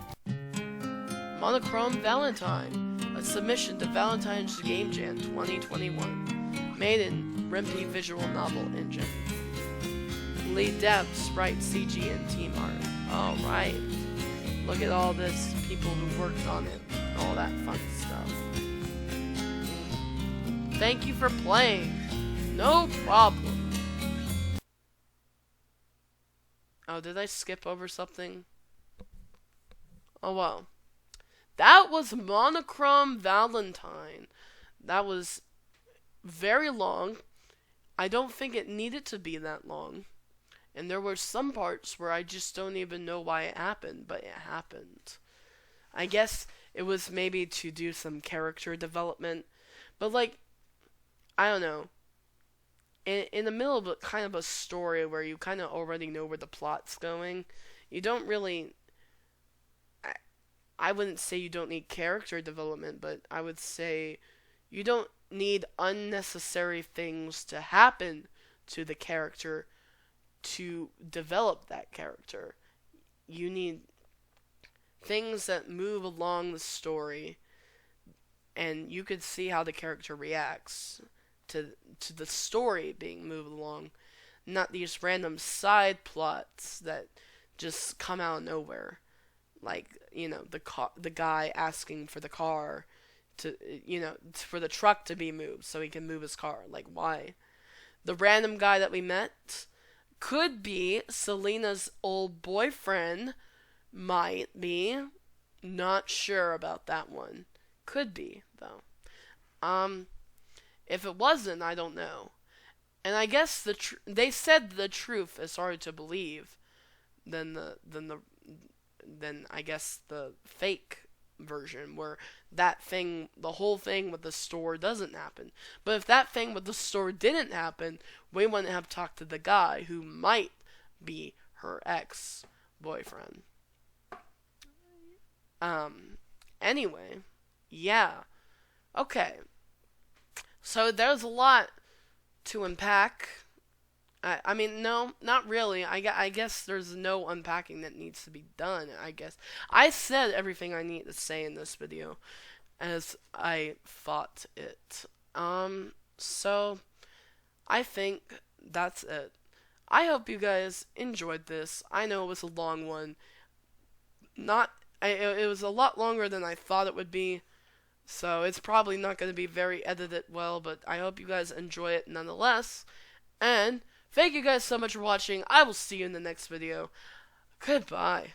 Monochrome Valentine, a submission to Valentine's Game Jam 2021, made in Rimpy Visual Novel Engine. Lead dev, sprite, CG, and team art. Alright. Look at all this people who worked on it. All that fun stuff. Thank you for playing. No problem. Oh, did I skip over something? Oh well. That was Monochrome Valentine. That was very long. I don't think it needed to be that long. And there were some parts where I just don't even know why it happened, but it happened. I guess it was maybe to do some character development. But like, I don't know. In the middle of kind of a story where you kind of already know where the plot's going, you don't really... I wouldn't say you don't need character development, but I would say you don't need unnecessary things to happen to the character to develop that character. You need things that move along the story, and you could see how the character reacts to the story being moved along, not these random side plots that just come out of nowhere. Like, you know, the guy asking for the car to, you know, for the truck to be moved so he can move his car. Like, why? The random guy that we met could be Selena's old boyfriend. Might be. Not sure about that one. Could be, though. If it wasn't, I don't know. And I guess they said the truth is harder to believe than I guess the fake version where that thing, the whole thing with the store doesn't happen. But if that thing with the store didn't happen, we wouldn't have talked to the guy who might be her ex-boyfriend. Anyway, yeah. Okay. So there's a lot to unpack. I mean, no, not really. I guess there's no unpacking that needs to be done, I guess. I said everything I need to say in this video as I thought it. So I think that's it. I hope you guys enjoyed this. I know it was a long one. It was a lot longer than I thought it would be. So it's probably not going to be very edited well, but I hope you guys enjoy it nonetheless. And thank you guys so much for watching. I will see you in the next video. Goodbye.